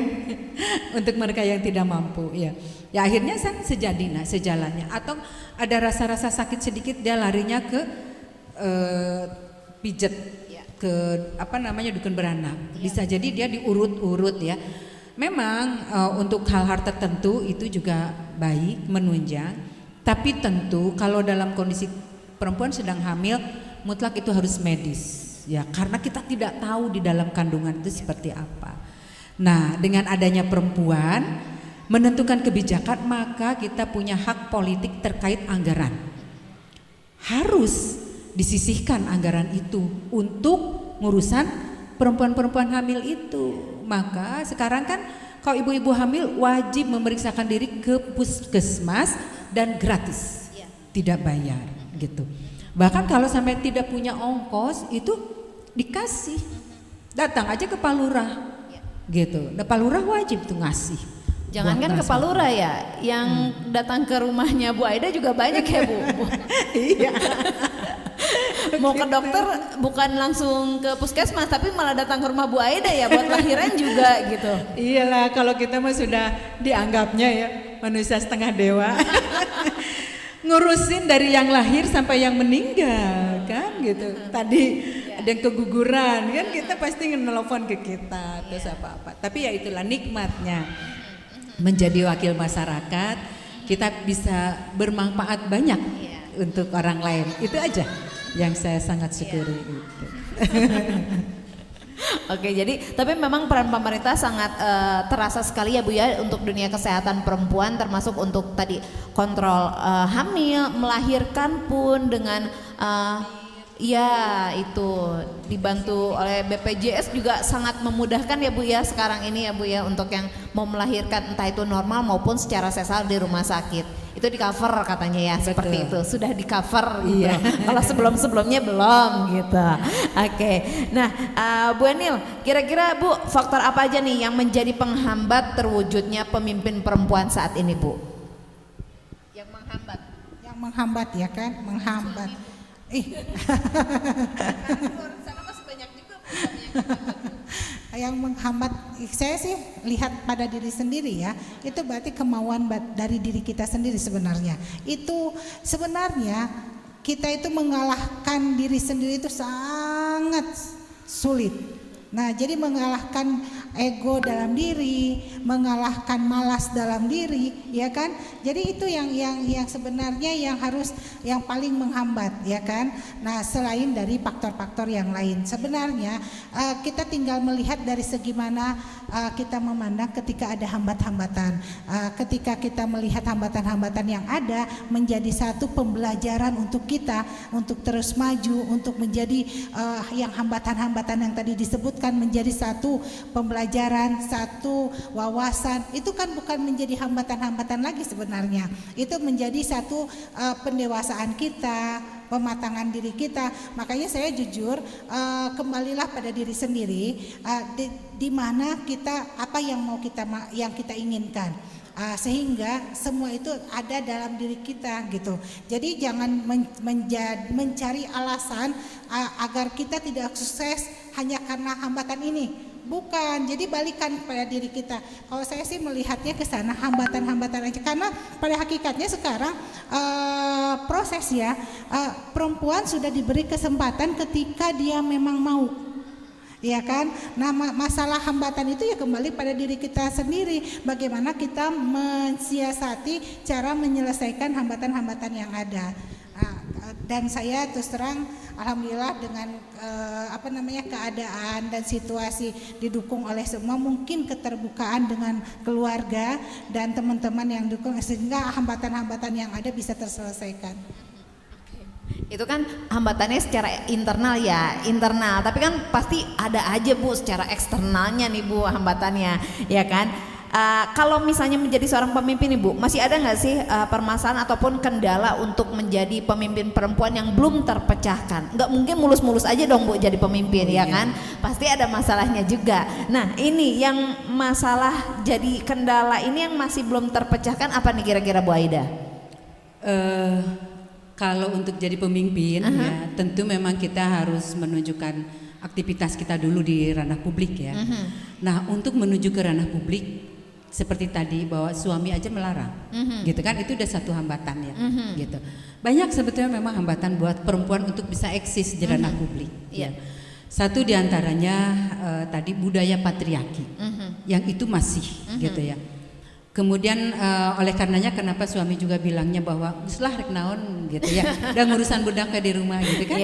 Untuk mereka yang tidak mampu ya. Ya akhirnya sejalannya, atau ada rasa-rasa sakit sedikit dia larinya ke pijet, ke apa namanya dukun beranak. Bisa jadi dia diurut-urut ya. Memang untuk hal-hal tertentu itu juga baik, menunjang. Tapi tentu kalau dalam kondisi perempuan sedang hamil, mutlak itu harus medis. Ya, karena kita tidak tahu di dalam kandungan itu seperti apa. Nah, dengan adanya perempuan menentukan kebijakan, maka kita punya hak politik terkait anggaran. Harus disisihkan anggaran itu untuk ngurusan perempuan-perempuan hamil itu. Maka sekarang kan kalau ibu-ibu hamil wajib memeriksakan diri ke puskesmas dan gratis, tidak bayar gitu. Bahkan kalau sampai tidak punya ongkos itu dikasih, datang aja ke Pak Lurah gitu. Nah, Pak Lurah wajib tuh ngasih. Jangankan ke Pak Lurah ya, yang datang ke rumahnya Bu Aida juga banyak ya Bu. Iya. Mau ke dokter bukan langsung ke puskesmas, tapi malah datang ke rumah Bu Aida ya buat lahiran juga gitu. Iyalah, kalau kita mah sudah dianggapnya ya manusia setengah dewa. ngurusin dari yang lahir sampai yang meninggal kan gitu. Tadi ada yang keguguran kan, kita pasti nelfon ke kita terus apa-apa. Tapi ya itulah nikmatnya menjadi wakil masyarakat, kita bisa bermanfaat banyak untuk orang lain. Itu aja yang saya sangat syukuri gitu. Oke, jadi tapi memang peran pemerintah sangat terasa sekali ya Bu ya untuk dunia kesehatan perempuan, termasuk untuk tadi kontrol hamil, melahirkan pun dengan ya itu dibantu oleh BPJS juga sangat memudahkan ya Bu ya sekarang ini ya Bu ya, untuk yang mau melahirkan entah itu normal maupun secara sesar di rumah sakit. Itu di cover katanya ya. Betul. Seperti itu sudah di cover gitu. Iya. Kalau sebelumnya belum gitu. Oke. Nah Bu Enil, kira-kira Bu faktor apa aja nih yang menjadi penghambat terwujudnya pemimpin perempuan saat ini Bu? Yang menghambat ya kan, menghambat. Sana masih banyak juga Bu yang menghambat, saya sih lihat pada diri sendiri ya, itu berarti kemauan dari diri kita sendiri sebenarnya. Itu sebenarnya kita itu mengalahkan diri sendiri itu sangat sulit. Nah, jadi mengalahkan ego dalam diri, mengalahkan malas dalam diri, ya kan? Jadi itu yang sebenarnya yang paling menghambat, ya kan? Nah, selain dari faktor-faktor yang lain, sebenarnya kita tinggal melihat dari segi mana kita memandang ketika ada hambat-hambatan. Ketika kita melihat hambatan-hambatan yang ada menjadi satu pembelajaran untuk kita untuk terus maju, untuk menjadi yang hambatan-hambatan yang tadi disebutkan menjadi satu pembelajaran, satu wawasan. Itu kan bukan menjadi hambatan-hambatan lagi sebenarnya. Itu menjadi satu pendewasaan kita, pematangan diri kita. Makanya saya jujur kembalilah pada diri sendiri, di mana kita apa yang kita inginkan. Sehingga semua itu ada dalam diri kita gitu. Jadi jangan mencari alasan agar kita tidak sukses hanya karena hambatan ini. Bukan, jadi balikan pada diri kita. Kalau saya sih melihatnya ke sana, hambatan-hambatan aja. Karena pada hakikatnya sekarang proses ya, perempuan sudah diberi kesempatan ketika dia memang mau. Ya kan? Nah, masalah hambatan itu ya kembali pada diri kita sendiri. Bagaimana kita mensiasati cara menyelesaikan hambatan-hambatan yang ada. Dan saya terus terang alhamdulillah dengan keadaan dan situasi didukung oleh semua, mungkin keterbukaan dengan keluarga dan teman-teman yang dukung sehingga hambatan-hambatan yang ada bisa terselesaikan. Itu kan hambatannya secara internal ya, tapi kan pasti ada aja Bu secara eksternalnya nih Bu hambatannya, ya kan? Kalau misalnya menjadi seorang pemimpin nih Bu, masih ada nggak sih permasalahan ataupun kendala untuk menjadi pemimpin perempuan yang belum terpecahkan? Nggak mungkin mulus-mulus aja dong Bu jadi pemimpin, ya kan? Pasti ada masalahnya juga. Nah, ini yang masalah jadi kendala ini yang masih belum terpecahkan apa nih kira-kira Bu Aida? Kalau untuk jadi pemimpin ya tentu memang kita harus menunjukkan aktivitas kita dulu di ranah publik ya. Nah, untuk menuju ke ranah publik seperti tadi bahwa suami aja melarang, gitu kan, itu udah satu hambatan ya, gitu. Banyak sebetulnya memang hambatan buat perempuan untuk bisa eksis di ranah publik. Ya. Satu diantaranya tadi budaya patriarki, yang itu masih, gitu ya. Kemudian oleh karenanya kenapa suami juga bilangnya bahwa uslah rek naon gitu ya, dan urusan budak di rumah gitu kan.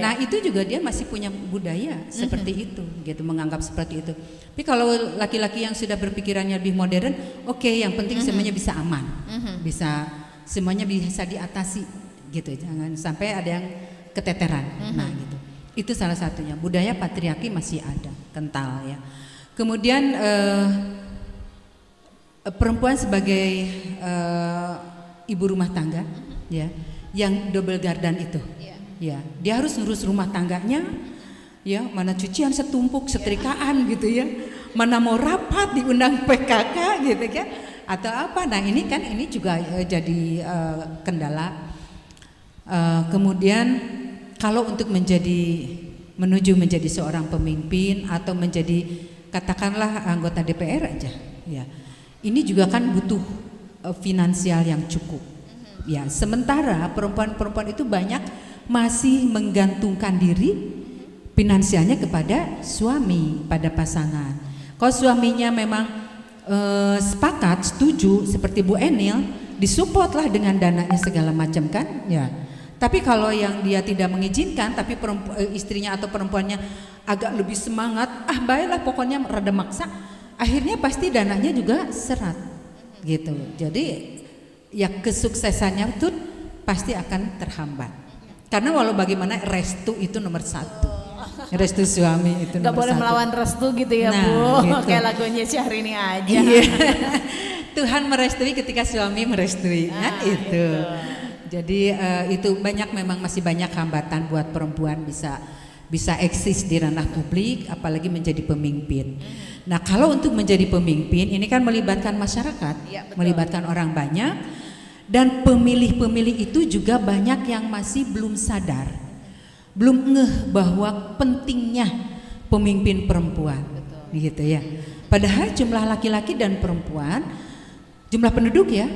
Nah itu juga dia masih punya budaya seperti itu gitu, menganggap seperti itu. Tapi kalau laki-laki yang sudah berpikirannya lebih modern, oke, yang penting semuanya bisa aman, bisa semuanya bisa diatasi gitu, jangan sampai ada yang keteteran. Nah gitu, itu salah satunya, budaya patriarki masih ada, kental ya. Kemudian perempuan sebagai ibu rumah tangga ya, yang double gardan itu ya, dia harus ngurus rumah tangganya ya, mana cucian setumpuk, setrikaan gitu ya, mana mau rapat diundang PKK gitu kan atau apa. Nah ini kan ini juga jadi kendala. Kemudian kalau untuk menuju menjadi seorang pemimpin atau menjadi katakanlah anggota DPR aja ya, ini juga kan butuh finansial yang cukup Ya, sementara perempuan-perempuan itu banyak masih menggantungkan diri finansialnya kepada suami, pada pasangan. Kalau suaminya memang sepakat, setuju seperti Bu Enil, disupport lah dengan dananya segala macam kan, ya. Tapi kalau yang dia tidak mengizinkan, tapi istrinya atau perempuannya agak lebih semangat, baiklah pokoknya rada maksa, akhirnya pasti dananya juga seret, gitu. Jadi ya kesuksesannya itu pasti akan terhambat. Karena walau bagaimana restu itu nomor satu, restu suami itu nomor satu. Gak boleh melawan restu gitu ya, nah, Bu. gitu. Kayak lagunya Syahrini aja. Iya. Tuhan merestui ketika suami merestui, kan itu. Gitu. Jadi itu memang masih banyak hambatan buat perempuan bisa eksis di ranah publik, apalagi menjadi pemimpin. Nah, kalau untuk menjadi pemimpin ini kan melibatkan masyarakat, ya, melibatkan orang banyak, dan pemilih-pemilih itu juga banyak yang masih belum sadar, belum ngeh bahwa pentingnya pemimpin perempuan, gitu ya. Padahal jumlah laki-laki dan perempuan, jumlah penduduk ya.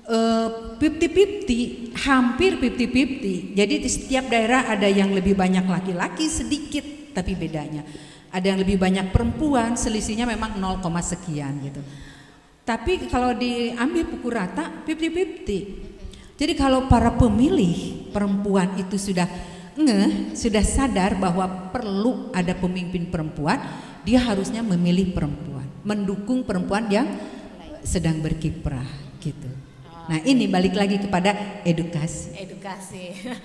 50-50, hampir 50-50. Jadi di setiap daerah ada yang lebih banyak laki-laki sedikit, tapi bedanya ada yang lebih banyak perempuan, selisihnya memang 0, sekian gitu. Tapi kalau diambil pukul rata 50-50. Jadi kalau para pemilih perempuan itu sudah sudah sadar bahwa perlu ada pemimpin perempuan, dia harusnya memilih perempuan, mendukung perempuan yang sedang berkiprah gitu. Nah, ini balik lagi kepada edukasi.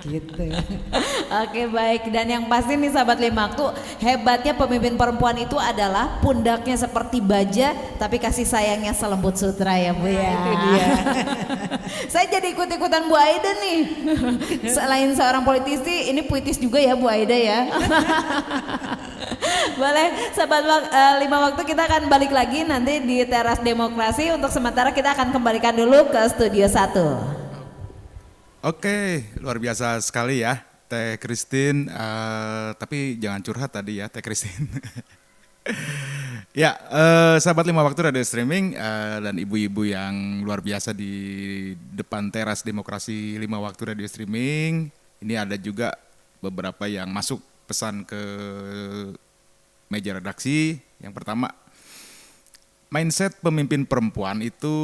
Gitu. Oke, baik. Dan yang pasti nih sahabat Lima Waktu, hebatnya pemimpin perempuan itu adalah pundaknya seperti baja, tapi kasih sayangnya selembut sutra ya, Bu ya. Itu dia. Saya jadi ikut-ikutan Bu Aida nih. Selain seorang politisi, ini puitis juga ya Bu Aida ya. Boleh, sahabat Lima Waktu, kita akan balik lagi nanti di Teras Demokrasi. Untuk sementara kita akan kembalikan dulu ke Studio 1. Oke, luar biasa sekali ya Teh Christine, tapi jangan curhat tadi ya Teh Christine. Ya, sahabat Lima Waktu Radio Streaming dan ibu-ibu yang luar biasa di depan Teras Demokrasi Lima Waktu Radio Streaming. Ini ada juga beberapa yang masuk pesan ke meja redaksi. Yang pertama, mindset pemimpin perempuan itu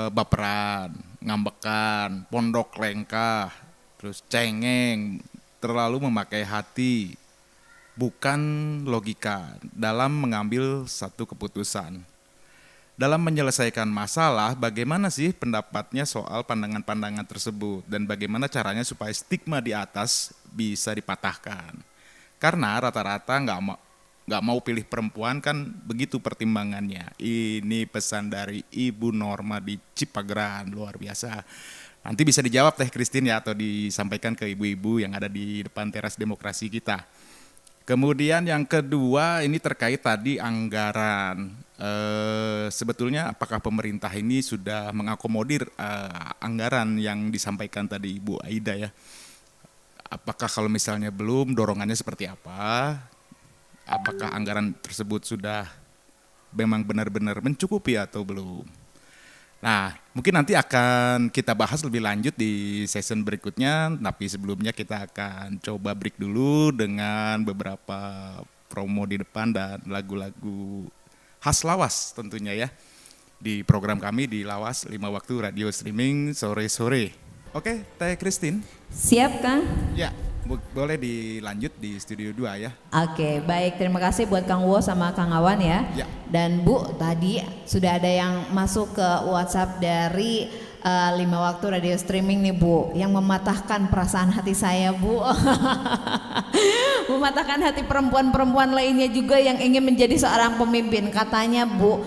baperan, ngambekan, pondok lengkah, terus cengeng, terlalu memakai hati, bukan logika dalam mengambil satu keputusan. Dalam menyelesaikan masalah, bagaimana sih pendapatnya soal pandangan-pandangan tersebut dan bagaimana caranya supaya stigma di atas bisa dipatahkan. Karena rata-rata nggak mau pilih perempuan kan begitu pertimbangannya. Ini pesan dari Ibu Norma di Cipageran, luar biasa. Nanti bisa dijawab Teh Christine ya, atau disampaikan ke ibu-ibu yang ada di depan Teras Demokrasi kita. Kemudian yang kedua ini terkait tadi anggaran. Sebetulnya apakah pemerintah ini sudah mengakomodir anggaran yang disampaikan tadi Ibu Aida ya? Apakah kalau misalnya belum, dorongannya seperti apa? Apakah anggaran tersebut sudah memang benar-benar mencukupi atau belum? Nah, mungkin nanti akan kita bahas lebih lanjut di season berikutnya, tapi sebelumnya kita akan coba break dulu dengan beberapa promo di depan dan lagu-lagu khas Lawas tentunya ya, di program kami di Lawas 5 Waktu Radio Streaming sore-sore. Oke, Teh Christine. Siap, Kang? Ya, boleh dilanjut di Studio 2 ya. Oke, baik. Terima kasih buat Kang Wo sama Kang Awan ya. Dan Bu, tadi sudah ada yang masuk ke WhatsApp dari 5 Waktu Radio Streaming nih Bu, yang mematahkan perasaan hati saya Bu. Mematahkan hati perempuan-perempuan lainnya juga yang ingin menjadi seorang pemimpin. Katanya Bu,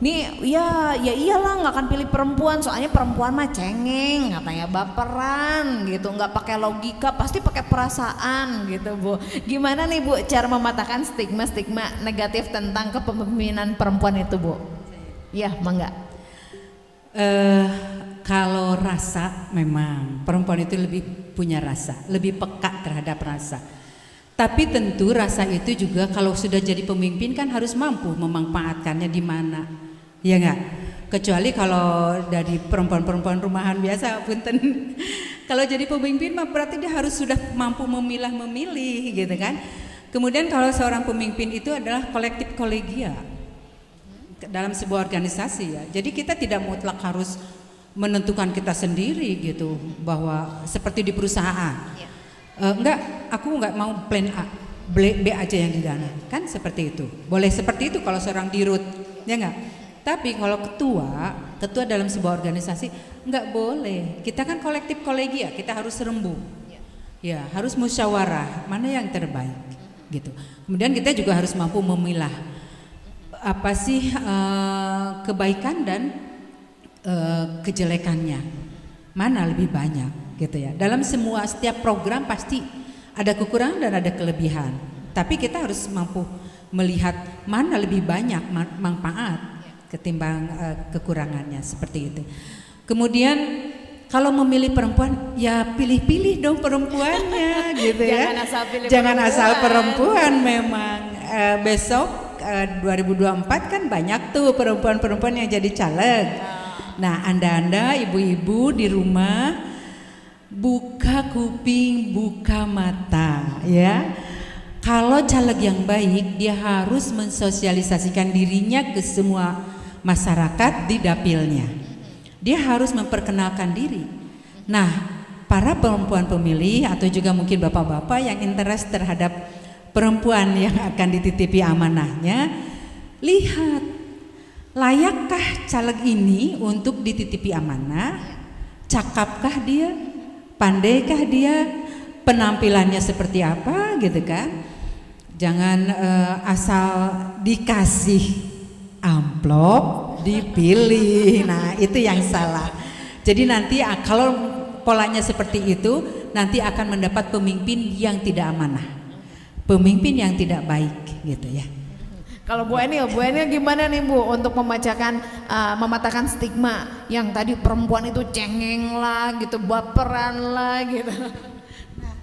nih ya iyalah nggak akan pilih perempuan, soalnya perempuan mah cengeng, katanya baperan gitu, nggak pakai logika, pasti pakai perasaan gitu Bu. Gimana nih Bu cara mematahkan stigma-stigma negatif tentang kepemimpinan perempuan itu Bu? Ya, mangga. Kalau rasa, memang perempuan itu lebih punya rasa, lebih peka terhadap rasa. Tapi tentu rasa itu juga kalau sudah jadi pemimpin kan harus mampu memanfaatkannya di mana, ya enggak? Kecuali kalau dari perempuan-perempuan rumahan biasa, punten. Kalau jadi pemimpin mah berarti dia harus sudah mampu memilah-memilih gitu kan. Kemudian kalau seorang pemimpin itu adalah kolektif kolegia dalam sebuah organisasi ya. Jadi kita tidak mutlak harus menentukan kita sendiri gitu, bahwa seperti di perusahaan. Enggak, aku enggak mau plan A, B aja yang didana, kan seperti itu. Boleh seperti itu kalau seorang dirut, ya enggak? Tapi kalau ketua dalam sebuah organisasi enggak boleh. Kita kan kolektif kolegia, kita harus rembu. Ya, harus musyawarah, mana yang terbaik gitu. Kemudian kita juga harus mampu memilah apa sih kebaikan dan kejelekannya. Mana lebih banyak gitu ya. Dalam setiap program pasti ada kekurangan dan ada kelebihan. Tapi kita harus mampu melihat mana lebih banyak manfaat ketimbang kekurangannya, seperti itu. Kemudian kalau memilih perempuan ya pilih-pilih dong perempuannya gitu ya. Jangan asal perempuan memang. Besok 2024 kan banyak tuh perempuan-perempuan yang jadi caleg. Nah, Anda ibu-ibu di rumah buka kuping, buka mata ya. Kalau caleg yang baik dia harus mensosialisasikan dirinya ke semua masyarakat di dapilnya. Dia harus memperkenalkan diri. Nah, para perempuan pemilih atau juga mungkin bapak-bapak yang interest terhadap perempuan yang akan dititipi amanahnya, lihat layakkah caleg ini untuk dititipi amanah? Cakapkah dia? Pandaikah dia? Penampilannya seperti apa gitu kan? Jangan asal dikasih amplop dipilih. Nah, itu yang salah. Jadi nanti kalau polanya seperti itu, nanti akan mendapat pemimpin yang tidak amanah, pemimpin yang tidak baik gitu ya. Kalau Bu Eni gimana nih Bu untuk mematahkan stigma yang tadi perempuan itu cengeng lah gitu, baperan lah gitu. Nah,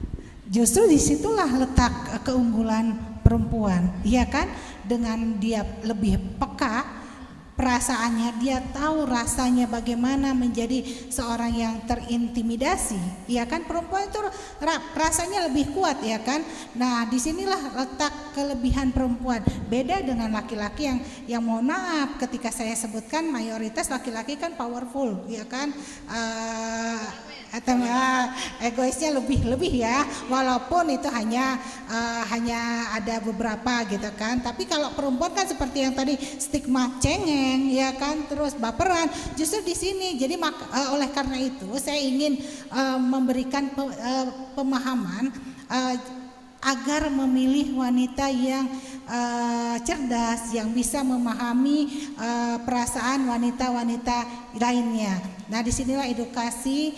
justru disitulah letak keunggulan perempuan, iya kan? Dengan dia lebih peka perasaannya, dia tahu rasanya bagaimana menjadi seorang yang terintimidasi, ya kan? Perempuan itu rasanya lebih kuat, ya kan? Nah, disinilah letak kelebihan perempuan. Beda dengan laki-laki yang mohon maaf, ketika saya sebutkan mayoritas laki-laki kan powerful, ya kan? Atau egoisnya lebih ya, walaupun itu hanya ada beberapa gitu kan. Tapi kalau perempuan kan seperti yang tadi, stigma cengeng ya kan, terus baperan. Justru di sini jadi oleh karena itu saya ingin memberikan pemahaman agar memilih wanita yang cerdas, yang bisa memahami perasaan wanita-wanita lainnya. Nah, disinilah edukasi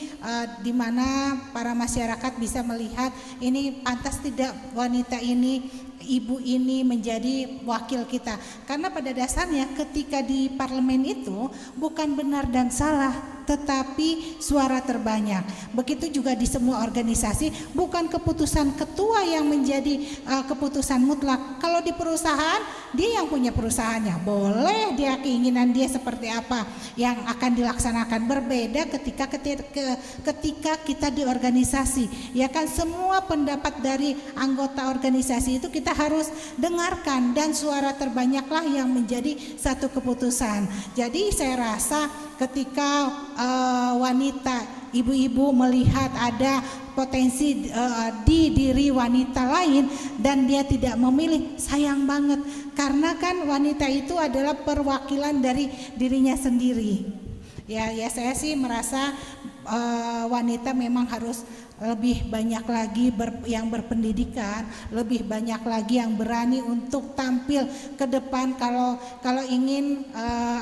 di mana para masyarakat bisa melihat ini pantas tidak wanita ini, ibu ini menjadi wakil kita. Karena pada dasarnya ketika di parlemen itu bukan benar dan salah, tetapi suara terbanyak. Begitu juga di semua organisasi, bukan keputusan ketua yang menjadi keputusan mutlak. Kalau di perusahaan, dia yang punya perusahaannya, boleh dia keinginan dia seperti apa yang akan dilaksanakan. Berbeda ketika kita di organisasi, ya kan, semua pendapat dari anggota organisasi itu kita harus dengarkan, dan suara terbanyaklah yang menjadi satu keputusan. Jadi saya rasa ketika wanita, ibu-ibu melihat ada potensi di diri wanita lain dan dia tidak memilih, sayang banget, karena kan wanita itu adalah perwakilan dari dirinya sendiri. Ya saya sih merasa wanita memang harus lebih banyak lagi yang berpendidikan, lebih banyak lagi yang berani untuk tampil ke depan. Kalau ingin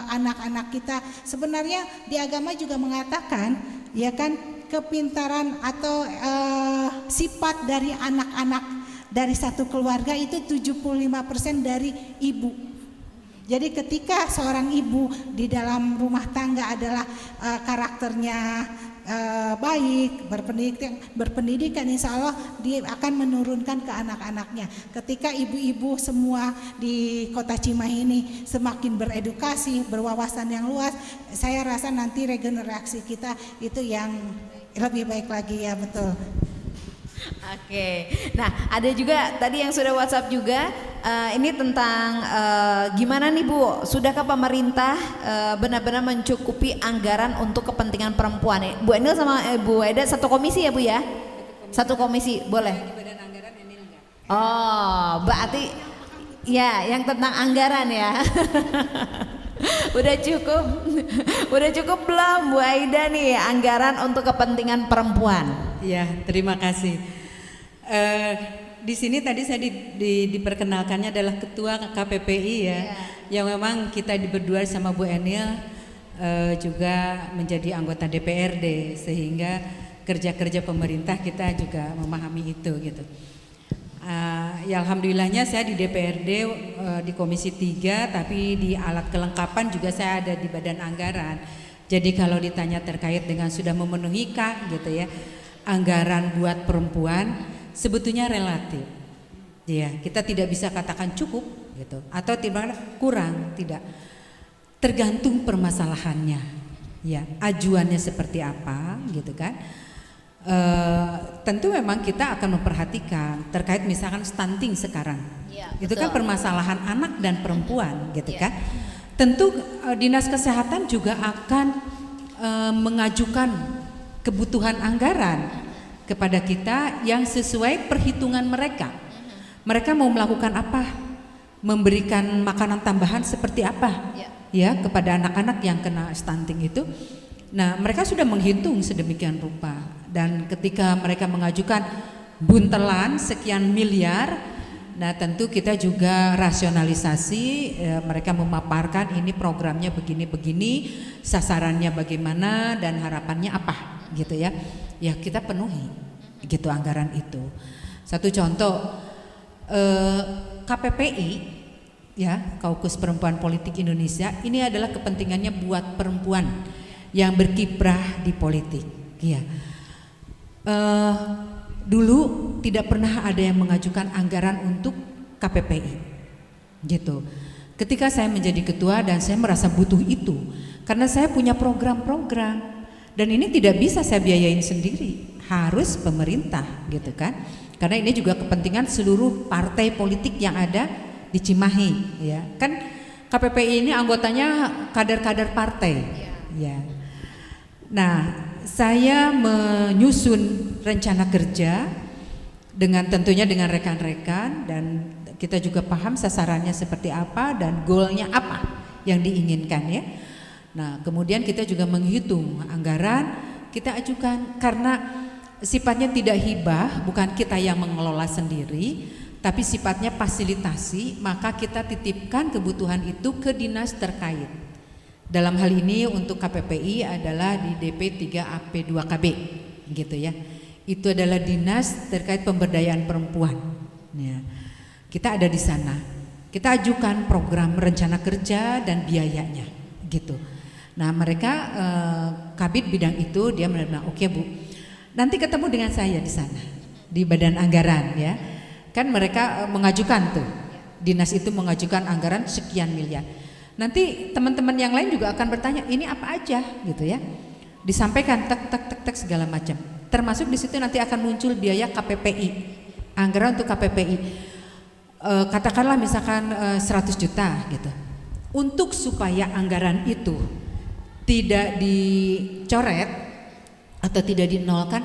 anak-anak kita, sebenarnya di agama juga mengatakan, ya kan, kepintaran atau sifat dari anak-anak dari satu keluarga itu 75% dari ibu. Jadi ketika seorang ibu di dalam rumah tangga adalah karakternya baik, berpendidikan, insya Allah dia akan menurunkan ke anak-anaknya. Ketika ibu-ibu semua di Kota Cimahi ini semakin beredukasi, berwawasan yang luas, saya rasa nanti regenerasi kita itu yang lebih baik lagi, ya betul. Oke, nah ada juga tadi yang sudah WhatsApp juga, ini tentang gimana nih Bu, sudahkah pemerintah benar-benar mencukupi anggaran untuk kepentingan perempuan? Bu Enil sama Bu Eda satu komisi ya Bu ya? Satu komisi, boleh? Oh, berarti ya yang tentang anggaran ya. Udah cukup belum Bu Aida nih anggaran untuk kepentingan perempuan? Ya, terima kasih. Di sini tadi saya diperkenalkannya adalah Ketua KPPI ya, yang memang kita berdua sama Bu Enil juga menjadi anggota DPRD, sehingga kerja-kerja pemerintah kita juga memahami itu gitu. Ya alhamdulillahnya saya di DPRD di Komisi 3, tapi di alat kelengkapan juga saya ada di Badan Anggaran. Jadi kalau ditanya terkait dengan sudah memenuhikah gitu ya, anggaran buat perempuan sebetulnya relatif. Ya, kita tidak bisa katakan cukup gitu atau tidak kurang, tidak. Tergantung permasalahannya. Ya, ajuannya seperti apa gitu kan. Tentu memang kita akan memperhatikan terkait misalkan stunting sekarang, ya, itu kan permasalahan anak dan perempuan gitu kan. Tentu Dinas Kesehatan juga akan mengajukan kebutuhan anggaran kepada kita yang sesuai perhitungan mereka. Mereka mau melakukan apa, memberikan makanan tambahan seperti apa ya kepada anak-anak yang kena stunting itu. Nah mereka sudah menghitung sedemikian rupa, dan ketika mereka mengajukan buntelan sekian miliar, nah tentu kita juga rasionalisasi, mereka memaparkan ini programnya begini-begini, sasarannya bagaimana dan harapannya apa gitu ya. Ya kita penuhi gitu anggaran itu. Satu contoh, KPPI ya, Kaukus Perempuan Politik Indonesia, ini adalah kepentingannya buat perempuan yang berkiprah di politik ya. Dulu tidak pernah ada yang mengajukan anggaran untuk KPPI gitu. Ketika saya menjadi ketua dan saya merasa butuh itu karena saya punya program-program dan ini tidak bisa saya biayain sendiri, harus pemerintah gitu kan, karena ini juga kepentingan seluruh partai politik yang ada di Cimahi ya kan. KPPI ini anggotanya kader-kader partai ya. Nah saya menyusun rencana kerja dengan tentunya dengan rekan-rekan, dan kita juga paham sasarannya seperti apa dan goalnya apa yang diinginkan ya. Nah kemudian kita juga menghitung anggaran kita ajukan, karena sifatnya tidak hibah, bukan kita yang mengelola sendiri, tapi sifatnya fasilitasi, maka kita titipkan kebutuhan itu ke dinas terkait. Dalam hal ini untuk KPPI adalah di DP 3AP2KB gitu ya. Itu adalah dinas terkait pemberdayaan perempuan ya. Kita ada di sana, kita ajukan program rencana kerja dan biayanya gitu. Nah mereka kabit bidang itu dia bilang oke Bu, nanti ketemu dengan saya di sana di Badan Anggaran ya. Kan mereka mengajukan tuh, dinas itu mengajukan anggaran sekian miliar. Nanti teman-teman yang lain juga akan bertanya ini apa aja gitu ya. Disampaikan tek segala macam. Termasuk di situ nanti akan muncul biaya KPPI, anggaran untuk KPPI. Katakanlah misalkan 100 juta gitu. Untuk supaya anggaran itu tidak dicoret atau tidak dinolkan,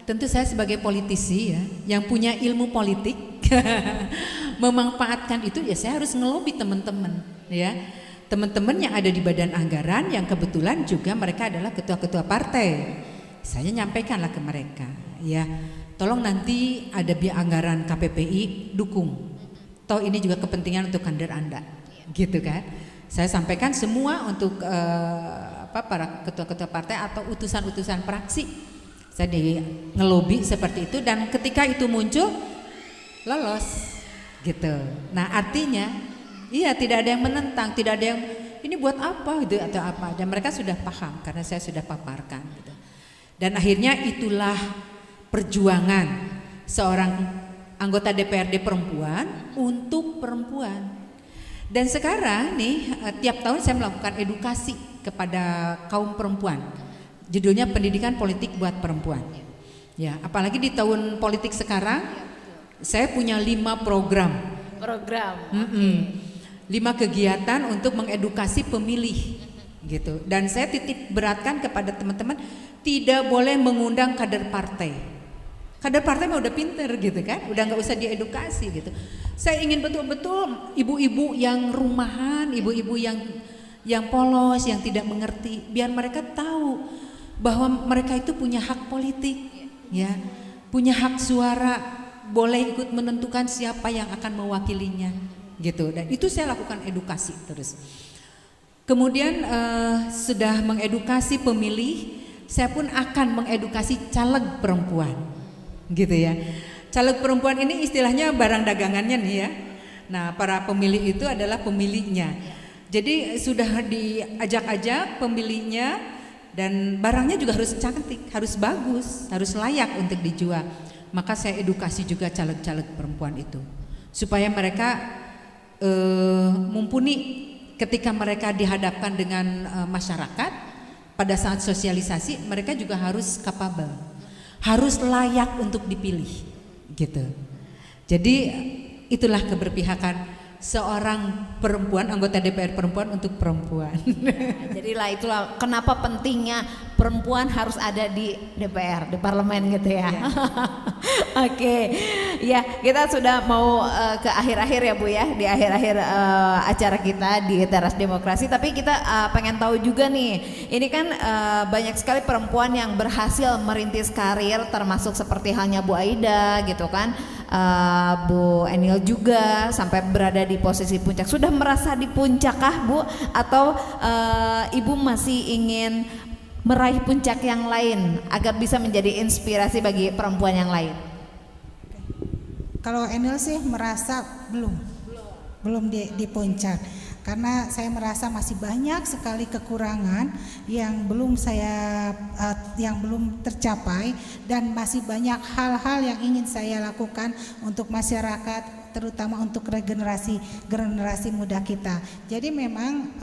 tentu saya sebagai politisi ya, yang punya ilmu politik memanfaatkan itu ya, saya harus ngelobi teman-teman ya. Teman-teman yang ada di Badan Anggaran yang kebetulan juga mereka adalah ketua-ketua partai, saya nyampaikanlah ke mereka ya, tolong nanti ada biaya anggaran KPPI dukung, toh ini juga kepentingan untuk kader Anda gitu kan. Saya sampaikan semua untuk para ketua-ketua partai atau utusan-utusan praksi, saya di ngelobi seperti itu, dan ketika itu muncul lolos gitu. Nah artinya Iya, tidak ada yang menentang, tidak ada yang ini buat apa gitu atau apa. Dan mereka sudah paham karena saya sudah paparkan gitu. Dan akhirnya itulah perjuangan seorang anggota DPRD perempuan untuk perempuan. Dan sekarang nih tiap tahun saya melakukan edukasi kepada kaum perempuan. Judulnya Pendidikan Politik buat Perempuan. Ya, apalagi di tahun politik sekarang saya punya 5 program. 5 kegiatan untuk mengedukasi pemilih gitu. Dan saya titik beratkan kepada teman-teman tidak boleh mengundang kader partai. Kader partai mah udah pinter gitu kan, udah nggak usah diedukasi gitu. Saya ingin betul-betul ibu-ibu yang rumahan, ibu-ibu yang polos, yang tidak mengerti, biar mereka tahu bahwa mereka itu punya hak politik, ya, punya hak suara, boleh ikut menentukan siapa yang akan mewakilinya, gitu. Dan itu saya lakukan edukasi terus. Kemudian sudah mengedukasi pemilih, saya pun akan mengedukasi caleg perempuan. Gitu ya. Caleg perempuan ini istilahnya barang dagangannya nih ya. Nah, para pemilih itu adalah pemiliknya. Jadi sudah diajak-ajak pemiliknya dan barangnya juga harus cantik, harus bagus, harus layak untuk dijual. Maka saya edukasi juga caleg-caleg perempuan itu supaya mereka mumpuni ketika mereka dihadapkan dengan masyarakat pada saat sosialisasi, mereka juga harus capable. Harus layak untuk dipilih gitu. Jadi itulah keberpihakan seorang perempuan, anggota DPR perempuan untuk perempuan. Jadilah itulah kenapa pentingnya perempuan harus ada di DPR, di parlemen gitu ya. Oke, ya kita sudah mau ke akhir-akhir ya Bu ya, di akhir-akhir acara kita di Teras Demokrasi. Tapi kita pengen tahu juga nih, ini kan banyak sekali perempuan yang berhasil merintis karir, termasuk seperti halnya Bu Aida gitu kan. Bu Enil juga sampai berada di posisi puncak. Sudah merasa di puncak kah Bu? Atau Ibu masih ingin meraih puncak yang lain agar bisa menjadi inspirasi bagi perempuan yang lain? Kalau Enil sih merasa belum di puncak. Karena saya merasa masih banyak sekali kekurangan yang belum tercapai dan masih banyak hal-hal yang ingin saya lakukan untuk masyarakat, terutama untuk generasi muda kita. Jadi memang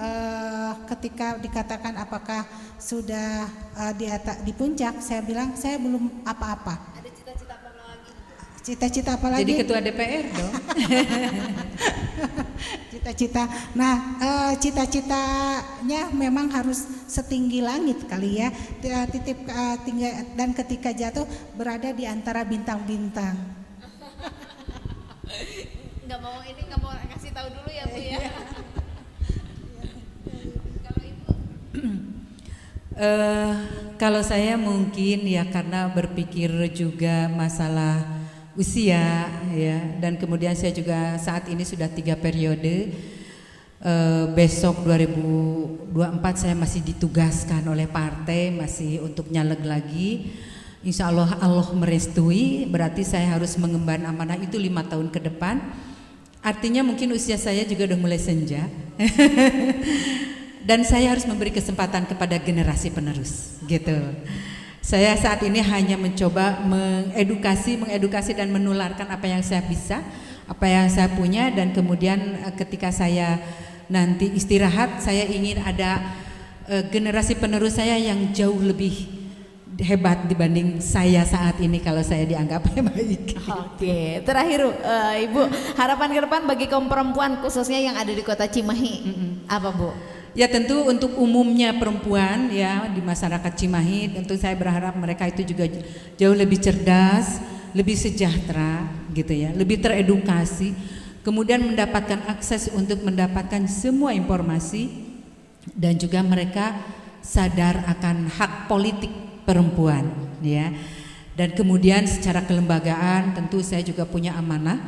ketika dikatakan apakah sudah di puncak, saya bilang saya belum apa-apa. Cita-cita apa lagi? Jadi ketua DPR dong. Cita-cita. Nah, cita-citanya memang harus setinggi langit kali ya. Dan ketika jatuh berada di antara bintang-bintang. Nggak mau kasih tahu dulu ya Bu ya. Kalau Ibu? Kalau saya mungkin ya karena berpikir juga masalah usia ya, dan kemudian saya juga saat ini sudah 3 periode. Besok 2024 saya masih ditugaskan oleh partai masih untuk nyalek lagi. Insya Allah merestui, berarti saya harus mengemban amanah itu 5 tahun ke depan. Artinya mungkin usia saya juga udah mulai senja. Dan saya harus memberi kesempatan kepada generasi penerus gitu. Saya saat ini hanya mencoba mengedukasi dan menularkan apa yang saya bisa, apa yang saya punya, dan kemudian ketika saya nanti istirahat, saya ingin ada generasi penerus saya yang jauh lebih hebat dibanding saya saat ini kalau saya dianggap baik. Oke, terakhir Ibu, harapan ke depan bagi kaum perempuan khususnya yang ada di Kota Cimahi apa Bu? Ya tentu untuk umumnya perempuan ya di masyarakat Cimahi, tentu saya berharap mereka itu juga jauh lebih cerdas, lebih sejahtera gitu ya, lebih teredukasi, kemudian mendapatkan akses untuk mendapatkan semua informasi, dan juga mereka sadar akan hak politik perempuan ya. Dan kemudian secara kelembagaan tentu saya juga punya amanah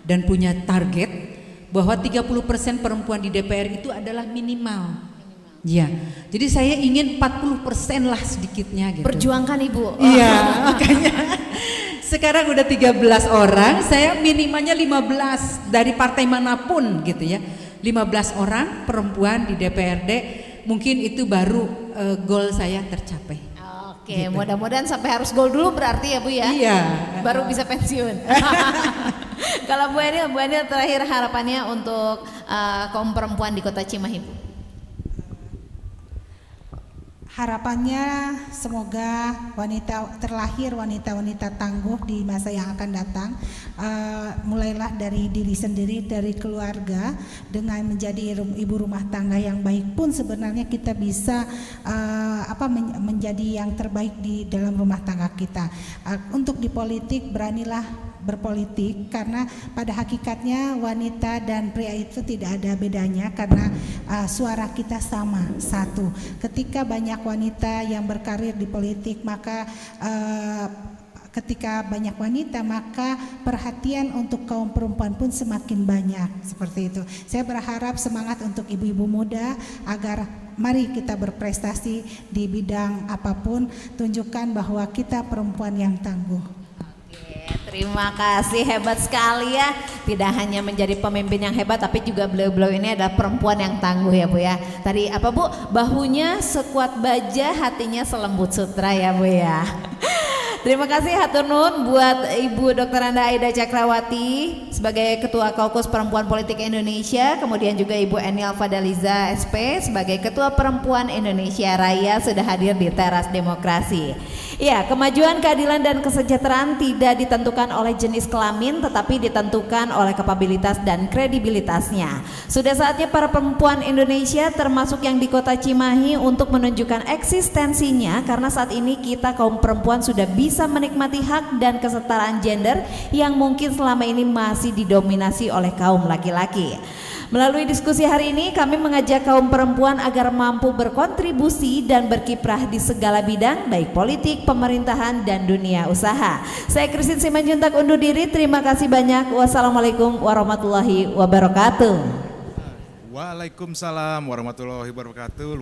dan punya target bahwa 30% perempuan di DPR itu adalah minimal. Ya. Jadi saya ingin 40% lah sedikitnya gitu. Perjuangkan Ibu. Iya, makanya sekarang udah 13 orang, saya minimalnya 15 dari partai manapun gitu ya. 15 orang perempuan di DPRD, mungkin itu baru goal saya tercapai. Oke, mudah-mudahan sampai harus gol dulu berarti ya Bu ya. Iya. Baru bisa pensiun. Kalau Bu Anil terakhir harapannya untuk kaum perempuan di Kota Cimahi Bu. Harapannya semoga terlahir wanita-wanita tangguh di masa yang akan datang. Mulailah dari diri sendiri, dari keluarga, dengan menjadi ibu rumah tangga yang baik pun sebenarnya kita bisa menjadi yang terbaik di dalam rumah tangga kita. Untuk di politik, beranilah berpolitik, karena pada hakikatnya wanita dan pria itu tidak ada bedanya, karena suara kita sama, satu. Ketika banyak wanita yang berkarir di politik, maka ketika banyak wanita, maka perhatian untuk kaum perempuan pun semakin banyak, seperti itu. Saya berharap semangat untuk ibu-ibu muda agar mari kita berprestasi di bidang apapun, tunjukkan bahwa kita perempuan yang tangguh. Terima kasih, hebat sekali ya. Tidak hanya menjadi pemimpin yang hebat, tapi juga beliau-beliau ini adalah perempuan yang tangguh ya Bu ya. Tadi apa Bu? Bahunya sekuat baja, hatinya selembut sutra ya Bu ya. Terima kasih hatur nuhun buat Ibu Dr. Anda Aida Cakrawati sebagai Ketua Kaukus Perempuan Politik Indonesia, kemudian juga Ibu Enil Fadaliza SP sebagai Ketua Perempuan Indonesia Raya sudah hadir di Teras Demokrasi. Ya, kemajuan, keadilan dan kesejahteraan tidak ditentukan oleh jenis kelamin, tetapi ditentukan oleh kapabilitas dan kredibilitasnya. Sudah saatnya para perempuan Indonesia termasuk yang di Kota Cimahi untuk menunjukkan eksistensinya, karena saat ini kita kaum perempuan sudah bisa menikmati hak dan kesetaraan gender yang mungkin selama ini masih didominasi oleh kaum laki-laki. Melalui diskusi hari ini kami mengajak kaum perempuan agar mampu berkontribusi dan berkiprah di segala bidang, baik politik, pemerintahan, dan dunia usaha. Saya Christine Simanjuntak undur diri, terima kasih banyak. Wassalamualaikum warahmatullahi wabarakatuh. Waalaikumsalam warahmatullahi wabarakatuh.